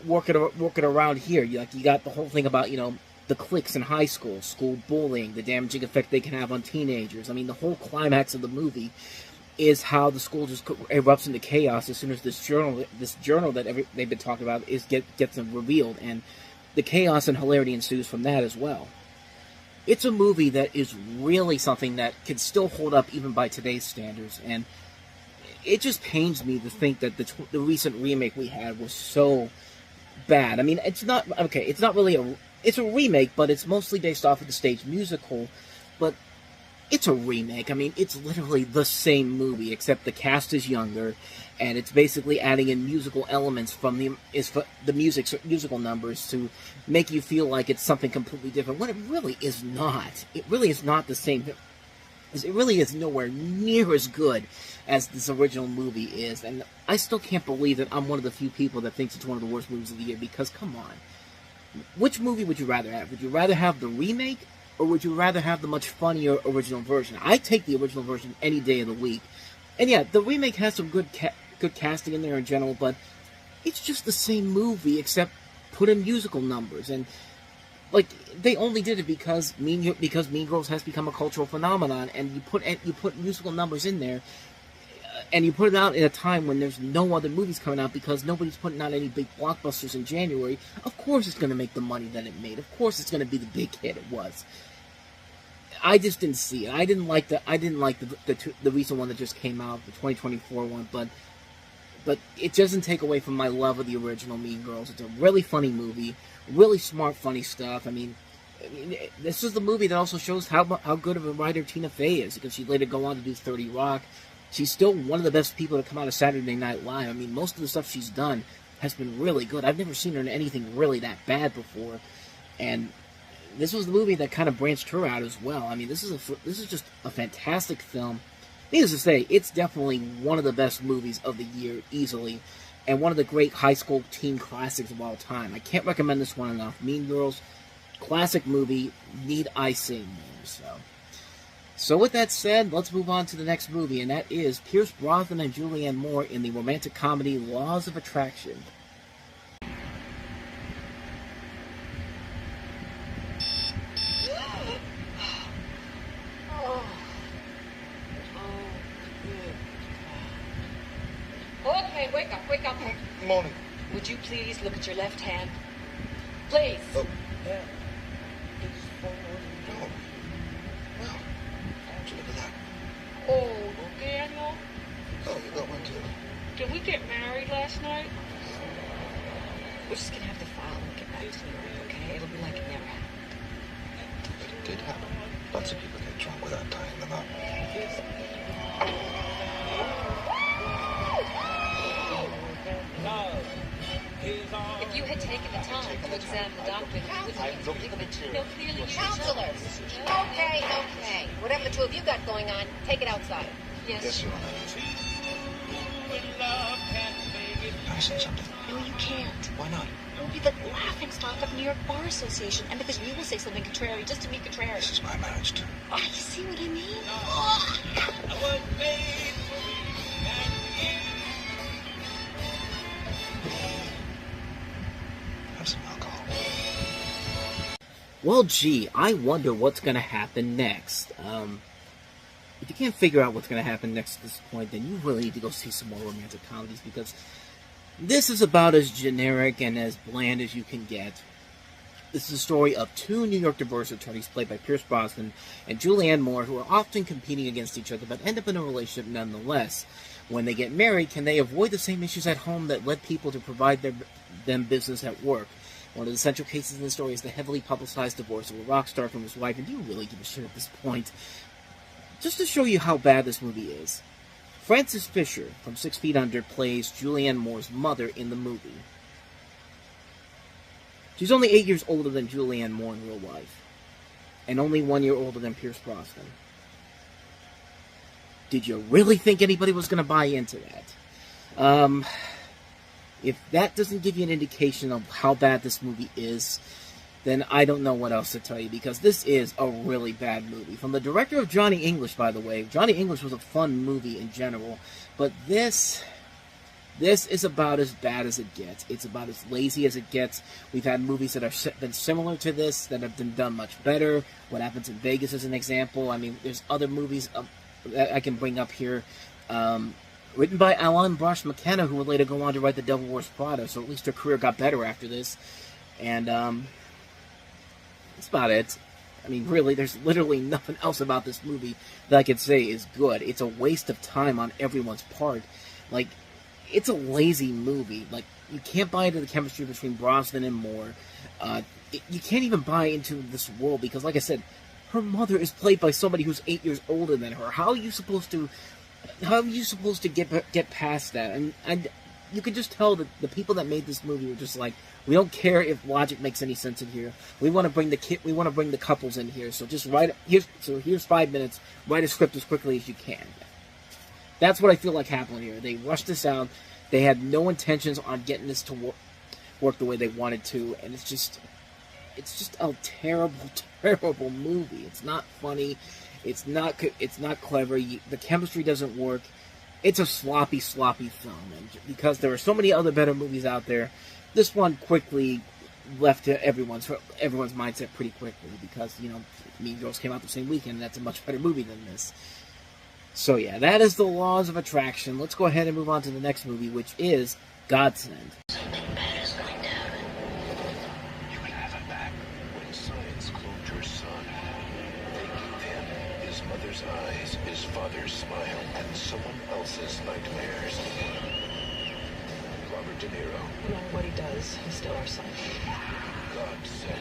work it around here. You got the whole thing about, you know, the cliques in high school, school bullying, the damaging effect they can have on teenagers. I mean, the whole climax of the movie is how the school just erupts into chaos as soon as this journal that they've been talking about gets revealed, and the chaos and hilarity ensues from that as well. It's a movie that is really something that can still hold up even by today's standards, and it just pains me to think that the recent remake we had was so bad. I mean, it's not really it's a remake, but it's mostly based off of the stage musical, but it's a remake. I mean, it's literally the same movie, except the cast is younger, and it's basically adding in musical elements from the musical numbers to make you feel like it's something completely different, when it really is not. It really is not the same. It really is nowhere near as good as this original movie is, and I still can't believe that I'm one of the few people that thinks it's one of the worst movies of the year, because, come on. Which movie would you rather have? Would you rather have the remake, or would you rather have the much funnier original version? I take the original version any day of the week. And yeah, the remake has some good casting in there in general, but it's just the same movie, except put in musical numbers. And, like, they only did it because Mean Girls has become a cultural phenomenon, and you put musical numbers in there, and you put it out in a time when there's no other movies coming out because nobody's putting out any big blockbusters in January. Of course it's going to make the money that it made. Of course it's going to be the big hit it was. I just didn't see it. I didn't like the recent one that just came out, the 2024 one, but it doesn't take away from my love of the original Mean Girls. It's a really funny movie, really smart, funny stuff. I mean, this is the movie that also shows how good of a writer Tina Fey is, because she later go on to do 30 Rock. She's still one of the best people to come out of Saturday Night Live. I mean, most of the stuff she's done has been really good. I've never seen her in anything really that bad before, and this was the movie that kind of branched her out as well. I mean, this is just a fantastic film. Needless to say, it's definitely one of the best movies of the year, easily, and one of the great high school teen classics of all time. I can't recommend this one enough. Mean Girls, classic movie, need I say more, So with that said, let's move on to the next movie, and that is Pierce Brosnan and Julianne Moore in the romantic comedy Laws of Attraction. Okay, wake up. Morning. Would you please look at your left hand? Please. Oh, yeah. No. Well, would you look at that? Oh, Daniel. Oh, you got one too. Did we get married last night? We're just gonna have to file and get back to New York, okay? It'll be like it never happened. did happen. Lots of people get drunk without tying them up. If you had taken the time to examine the document, you wouldn't have predicted. No, clearly you Counselors! Okay. Whatever the two of you got going on, take it outside. Yes. Yes, Your Honor. Can I say something? No, you can't. Why not? You'll be the laughing stock of New York Bar Association, and because you will say something contrary just to be contrary. This is my marriage, too. Oh, you see what I mean? Have some alcohol. Well, gee, I wonder what's going to happen next. If you can't figure out what's going to happen next at this point, then you really need to go see some more romantic comedies, because this is about as generic and as bland as you can get. This is a story of two New York divorce attorneys played by Pierce Brosnan and Julianne Moore, who are often competing against each other but end up in a relationship nonetheless. When they get married, can they avoid the same issues at home that led people to provide them business at work? One of the central cases in the story is the heavily publicized divorce of a rock star from his wife, and do you really give a shit at this point? Just to show you how bad this movie is, Frances Fisher from 6 Feet Under plays Julianne Moore's mother in the movie. She's only 8 years older than Julianne Moore in real life, and only 1 year older than Pierce Brosnan. Did you really think anybody was going to buy into that? If that doesn't give you an indication of how bad this movie is, then I don't know what else to tell you, because this is a really bad movie. From the director of Johnny English, by the way. Johnny English was a fun movie in general, but this is about as bad as it gets. It's about as lazy as it gets. We've had movies that have been similar to this, that have been done much better. What Happens in Vegas is an example. I mean, there's other movies that I can bring up here. Written by Alan Brosh McKenna, who would later go on to write The Devil Wears Prada, so at least her career got better after this. And, that's about it. I mean, really, there's literally nothing else about this movie that I could say is good. It's a waste of time on everyone's part. Like, it's a lazy movie. Like, you can't buy into the chemistry between Brosnan and Moore. You can't even buy into this world, because, like I said, her mother is played by somebody who's 8 years older than her. How are you supposed to get past that? And you could just tell that the people that made this movie were just like, we don't care if logic makes any sense in here. We want to bring the couples in here. So just here's 5 minutes. Write a script as quickly as you can. That's what I feel like happened here. They rushed this out. They had no intentions on getting this to work the way they wanted to, and it's just a terrible, terrible movie. It's not funny. It's not clever. The chemistry doesn't work. It's a sloppy, sloppy film, and because there are so many other better movies out there, this one quickly left to everyone's mindset pretty quickly, because, you know, Mean Girls came out the same weekend, and that's a much better movie than this. So yeah, that is the laws of attraction. Let's go ahead and move on to the next movie, which is Godsend. Something bad is going to happen. You can have him back when science cloned your son. They gave him his mother's eyes, his father's smile, and someone else's nightmares. Robert De Niro. No matter what he does, he's still our son. Godsend.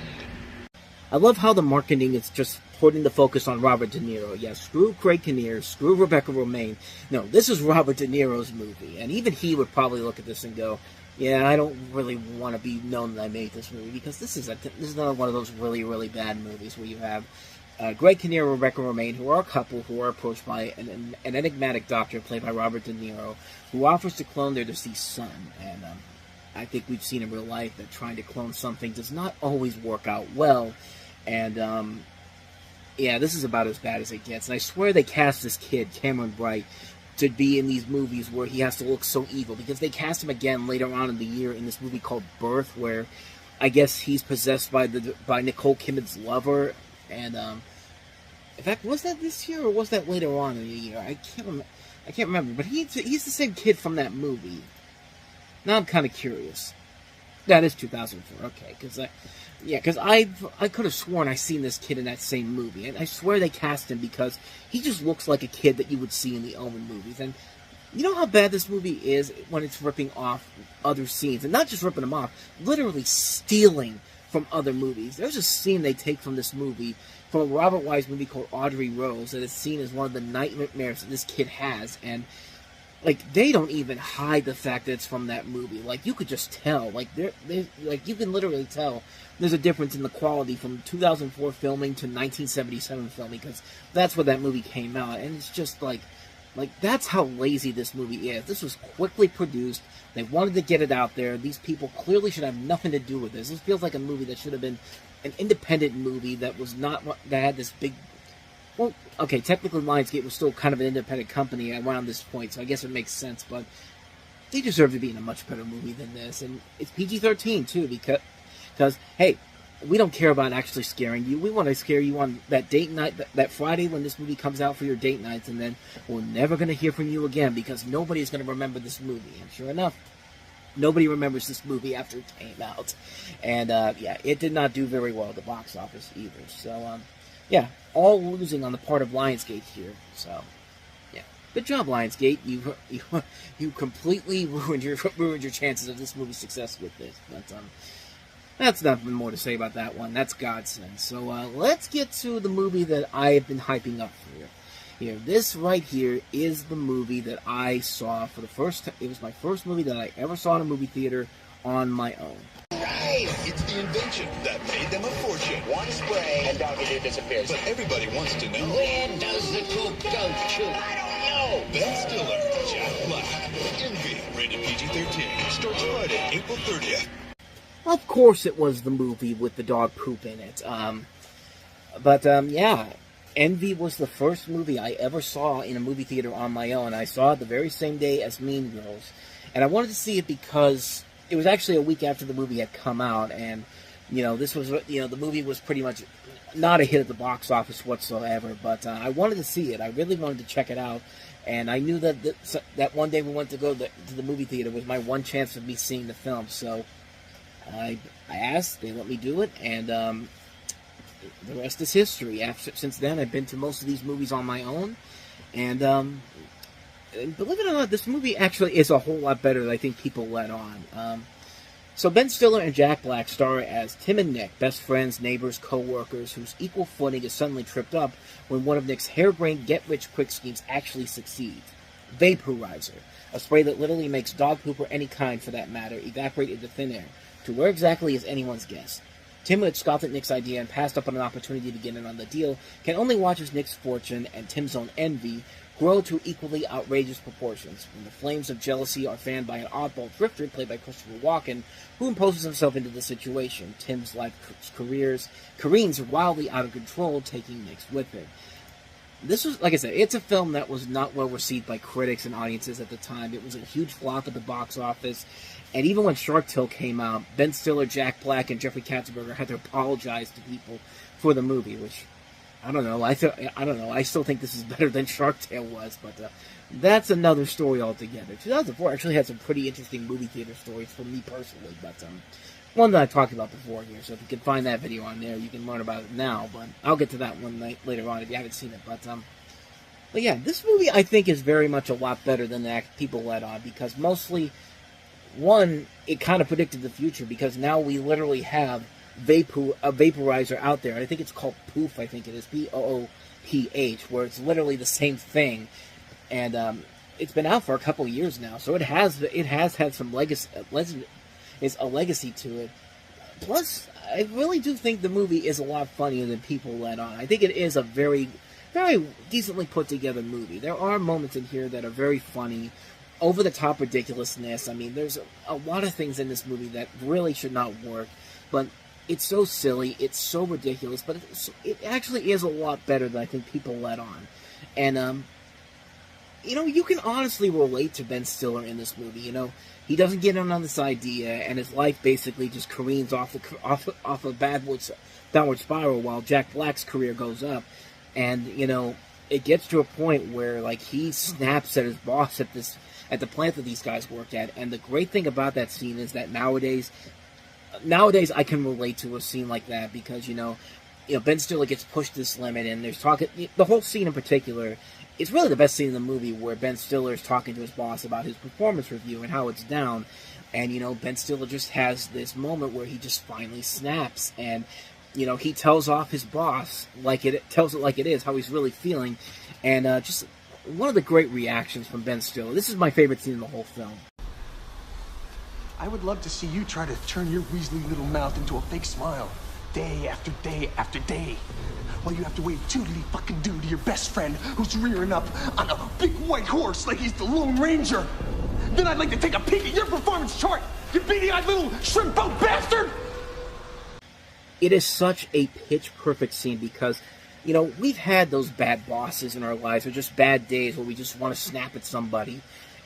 I love how the marketing is just putting the focus on Robert De Niro. Yeah, screw Craig Kinnear, screw Rebecca Romaine. No, this is Robert De Niro's movie, and even he would probably look at this and go, yeah, I don't really want to be known that I made this movie, because this is another one of those really, really bad movies where you have Greg Kinnear and Rebecca Romaine, who are a couple who are approached by an enigmatic doctor played by Robert De Niro, who offers to clone their deceased son. And I think we've seen in real life that trying to clone something does not always work out well. And yeah, this is about as bad as it gets. And I swear they cast this kid, Cameron Bright, to be in these movies where he has to look so evil, because they cast him again later on in the year in this movie called Birth, where I guess he's possessed by Nicole Kidman's lover. And in fact, was that this year or was that later on in the year? I can't remember. But he's the same kid from that movie. Now I'm kind of curious. That is 2004. Okay, because I could have sworn I seen this kid in that same movie, and I swear they cast him because he just looks like a kid that you would see in the Omen movies. And you know how bad this movie is when it's ripping off other scenes, and not just ripping them off, literally stealing from other movies. There's a scene they take from this movie, from a Robert Wise movie called Audrey Rose, that is seen as one of the nightmares that this kid has, and like, they don't even hide the fact that it's from that movie. Like, you could just tell. Like, like, you can literally tell there's a difference in the quality from 2004 filming to 1977 filming, because that's where that movie came out. And it's just like, that's how lazy this movie is. This was quickly produced. They wanted to get it out there. These people clearly should have nothing to do with this. This feels like a movie that should have been an independent movie that was not, that had this big... Well, okay, technically Lionsgate was still kind of an independent company around this point, so I guess it makes sense, but they deserve to be in a much better movie than this. And it's PG-13, too, because, hey, we don't care about actually scaring you. We want to scare you on that date night, that Friday when this movie comes out for your date nights, and then we're never going to hear from you again because nobody's going to remember this movie. And sure enough, nobody remembers this movie after it came out. And, yeah, it did not do very well at the box office either. So, yeah, all losing on the part of Lionsgate here. So, yeah, good job, Lionsgate. You completely ruined your chances of this movie's success with this. But that's nothing more to say about that one. That's godsend. So let's get to the movie that I have been hyping up for you. Here, this right here is the movie that I saw for the first time. It was my first movie that I ever saw in a movie theater on my own. Right! It's the invention that made them a fortune. One spray and Doggy Dude disappears. But everybody wants to know, where does the coop go to? I don't know! Ben Stiller, Jack Black, Envy, rated PG-13, starts Friday, April 30th. Of course it was the movie with the dog poop in it. Yeah, Envy was the first movie I ever saw in a movie theater on my own. I saw it the very same day as Mean Girls. And I wanted to see it because it was actually a week after the movie had come out, and, you know, this was, you know, the movie was pretty much not a hit at the box office whatsoever, but I wanted to see it. I really wanted to check it out, and I knew that that one day we went to go to the movie theater was my one chance of me seeing the film, so I asked, they let me do it, and the rest is history. Since then, I've been to most of these movies on my own, and believe it or not, this movie actually is a whole lot better than I think people let on. So Ben Stiller and Jack Black star as Tim and Nick, best friends, neighbors, co-workers, whose equal footing is suddenly tripped up when one of Nick's harebrained get-rich-quick schemes actually succeeds. Vaporizer, a spray that literally makes dog poop or any kind, for that matter, evaporate into thin air. To where exactly is anyone's guess. Tim, who had scoffed at Nick's idea and passed up on an opportunity to get in on the deal, can only watch as Nick's fortune and Tim's own envy grow to equally outrageous proportions, when the flames of jealousy are fanned by an oddball drifter played by Christopher Walken, who imposes himself into the situation. Tim's life careens wildly out of control, taking Nick's with him. This was, like I said, it's a film that was not well received by critics and audiences at the time. It was a huge flop at the box office, and even when Shark Tale came out, Ben Stiller, Jack Black, and Jeffrey Katzenberger had to apologize to people for the movie, which, I don't know. I don't know. I still think this is better than Shark Tale was, but that's another story altogether. 2004 actually had some pretty interesting movie theater stories for me personally, but one that I talked about before here. So if you can find that video on there, you can learn about it now. But I'll get to that one later on if you haven't seen it. But yeah, this movie I think is very much a lot better than the people let on, because mostly, one, it kind of predicted the future, because now we literally have a vaporizer out there. I think it's called Poof. I think it is P-O-O-P-H, where it's literally the same thing, and it's been out for a couple of years now, so it has had some legacy. It's a legacy to it. Plus, I really do think the movie is a lot funnier than people let on. I think it is a very, very decently put together movie. There are moments in here that are very funny, over the top ridiculousness. I mean, there's a lot of things in this movie that really should not work, but it's so silly, it's so ridiculous, but it actually is a lot better than I think people let on. And, you know, you can honestly relate to Ben Stiller in this movie. You know, he doesn't get in on this idea, and his life basically just careens off a downward spiral while Jack Black's career goes up. And, you know, it gets to a point where, like, he snaps at his boss at the plant that these guys work at. And the great thing about that scene is that nowadays I can relate to a scene like that, because, you know, Ben Stiller gets pushed to this limit, and there's talking, the whole scene in particular, it's really the best scene in the movie, where Ben Stiller is talking to his boss about his performance review and how it's down. And, you know, Ben Stiller just has this moment where he just finally snaps, and, you know, he tells off his boss, tells it like it is, how he's really feeling, and just one of the great reactions from Ben Stiller. This is my favorite scene in the whole film. I would love to see you try to turn your weaselly little mouth into a fake smile, day after day after day, while you have to wave toodly fucking doo to your best friend who's rearing up on a big white horse like he's the Lone Ranger. Then I'd like to take a peek at your performance chart, you beady-eyed little shrimp-boat bastard! It is such a pitch-perfect scene because, you know, we've had those bad bosses in our lives, or just bad days where we just want to snap at somebody.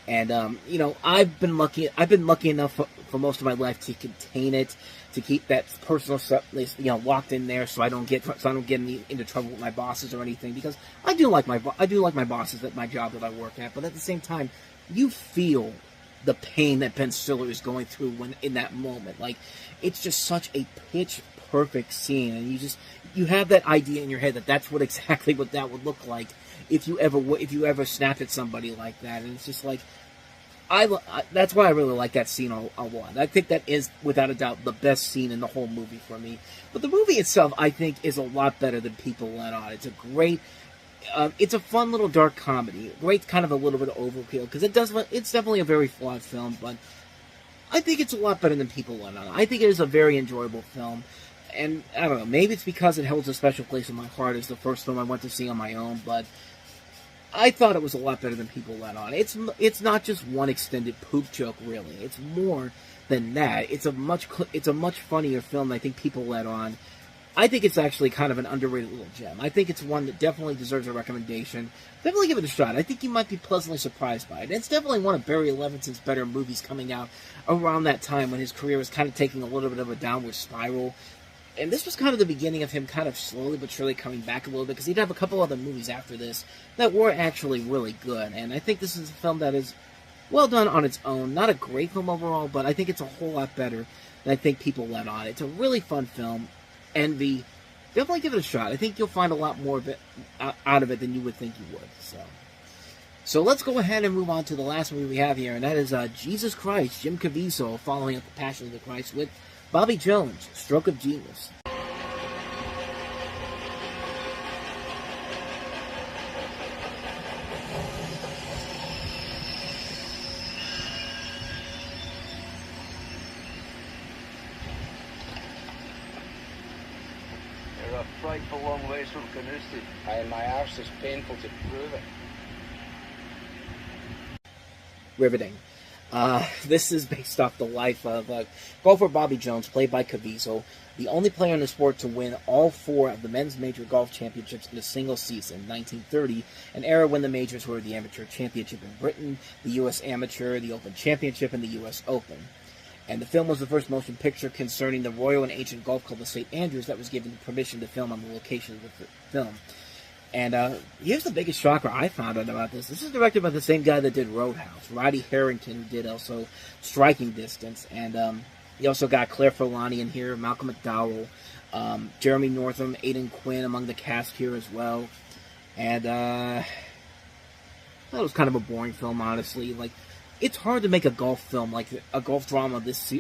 And, you know, I've been lucky enough for most of my life to contain it, to keep that personal stuff, you know, locked in there, so I don't get into trouble with my bosses or anything. Because I do like my bosses at my job that I work at, but at the same time, you feel the pain that Ben Stiller is going through when in that moment. Like, it's just such a pitch-perfect scene, and you have that idea in your head that that's exactly what that would look like if you ever snapped at somebody like that. And it's just like, that's why I really like that scene a lot. I think that is, without a doubt, the best scene in the whole movie for me. But the movie itself, I think, is a lot better than people let on. It's a great... it's a fun little dark comedy. Great, kind of a little bit of overkill, because it's definitely a very flawed film, but I think it's a lot better than people let on. I think it is a very enjoyable film, and I don't know, maybe it's because it holds a special place in my heart as the first film I went to see on my own, but I thought it was a lot better than people let on. It's not just one extended poop joke, really. It's more than that. It's a much funnier film than I think people let on. I think it's actually kind of an underrated little gem. I think it's one that definitely deserves a recommendation. Definitely give it a shot. I think you might be pleasantly surprised by it. It's definitely one of Barry Levinson's better movies coming out around that time when his career was kind of taking a little bit of a downward spiral. And this was kind of the beginning of him kind of slowly but surely coming back a little bit, because he'd have a couple other movies after this that were actually really good. And I think this is a film that is well done on its own. Not a great film overall, but I think it's a whole lot better than I think people let on. It's a really fun film. Envy, definitely give it a shot. I think you'll find a lot more of it out of it than you would think you would. So let's go ahead and move on to the last movie we have here, and that is Jesus Christ, Jim Caviezel, following up the Passion of the Christ with Bobby Jones, Stroke of Genius. You're a frightful long ways from Canusti. Aye, my arse is painful to prove it. Riveting. This is based off the life of golfer Bobby Jones, played by Caviezel, the only player in the sport to win all 4 of the men's major golf championships in a single season, 1930, an era when the majors were the Amateur Championship in Britain, the U.S. Amateur, the Open Championship, and the U.S. Open. And the film was the first motion picture concerning the Royal and Ancient Golf Club of St. Andrews that was given permission to film on the location of the film. And here's the biggest shocker I found out about this. This is directed by the same guy that did Roadhouse, Roddy Harrington, who did also Striking Distance. And you also got Claire Forlani in here, Malcolm McDowell, Jeremy Northam, Aidan Quinn among the cast here as well. And that was kind of a boring film, honestly. Like, it's hard to make a golf film, like a golf drama. This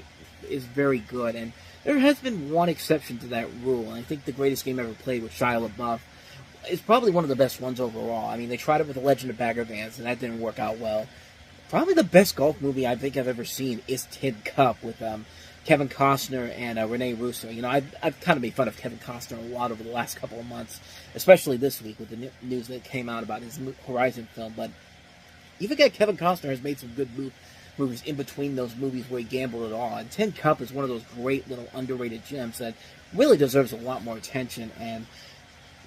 is very good, and there has been one exception to that rule. And I think The Greatest Game Ever Played with Shia LaBeouf is probably one of the best ones overall. I mean, they tried it with The Legend of Bagger Vance, and that didn't work out well. Probably the best golf movie I think I've ever seen is Tin Cup with Kevin Costner and Rene Russo. You know, I've kind of made fun of Kevin Costner a lot over the last couple of months, especially this week with the news that came out about his Horizon film. But you forget Kevin Costner has made some good movies in between those movies where he gambled at all. And Tin Cup is one of those great little underrated gems that really deserves a lot more attention. And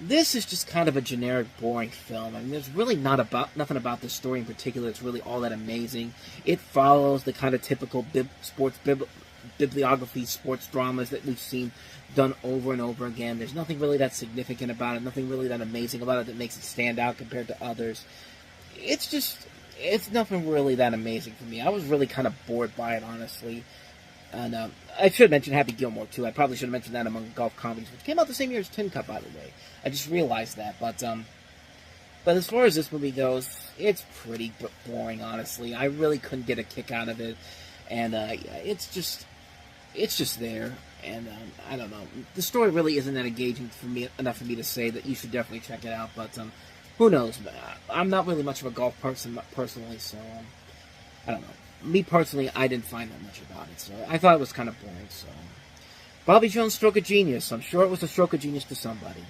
this is just kind of a generic, boring film. I mean, there's really nothing about the story in particular that's really all that amazing. It follows the kind of typical bibliography sports dramas that we've seen done over and over again. There's nothing really that significant about it, nothing really that amazing about it that makes it stand out compared to others. It's nothing really that amazing for me. I was really kind of bored by it, honestly. And I should mention Happy Gilmore, too. I probably should have mentioned that among golf comedies, which came out the same year as Tin Cup, by the way. I just realized that. But as far as this movie goes, it's pretty boring, honestly. I really couldn't get a kick out of it. And it's just there. And I don't know. The story really isn't that engaging enough for me to say that you should definitely check it out. But who knows? I'm not really much of a golf person personally, so I don't know. Me personally, I didn't find that much about it, so I thought it was kind of boring. So Bobby Jones' stroke of genius. I'm sure it was a stroke of genius to somebody.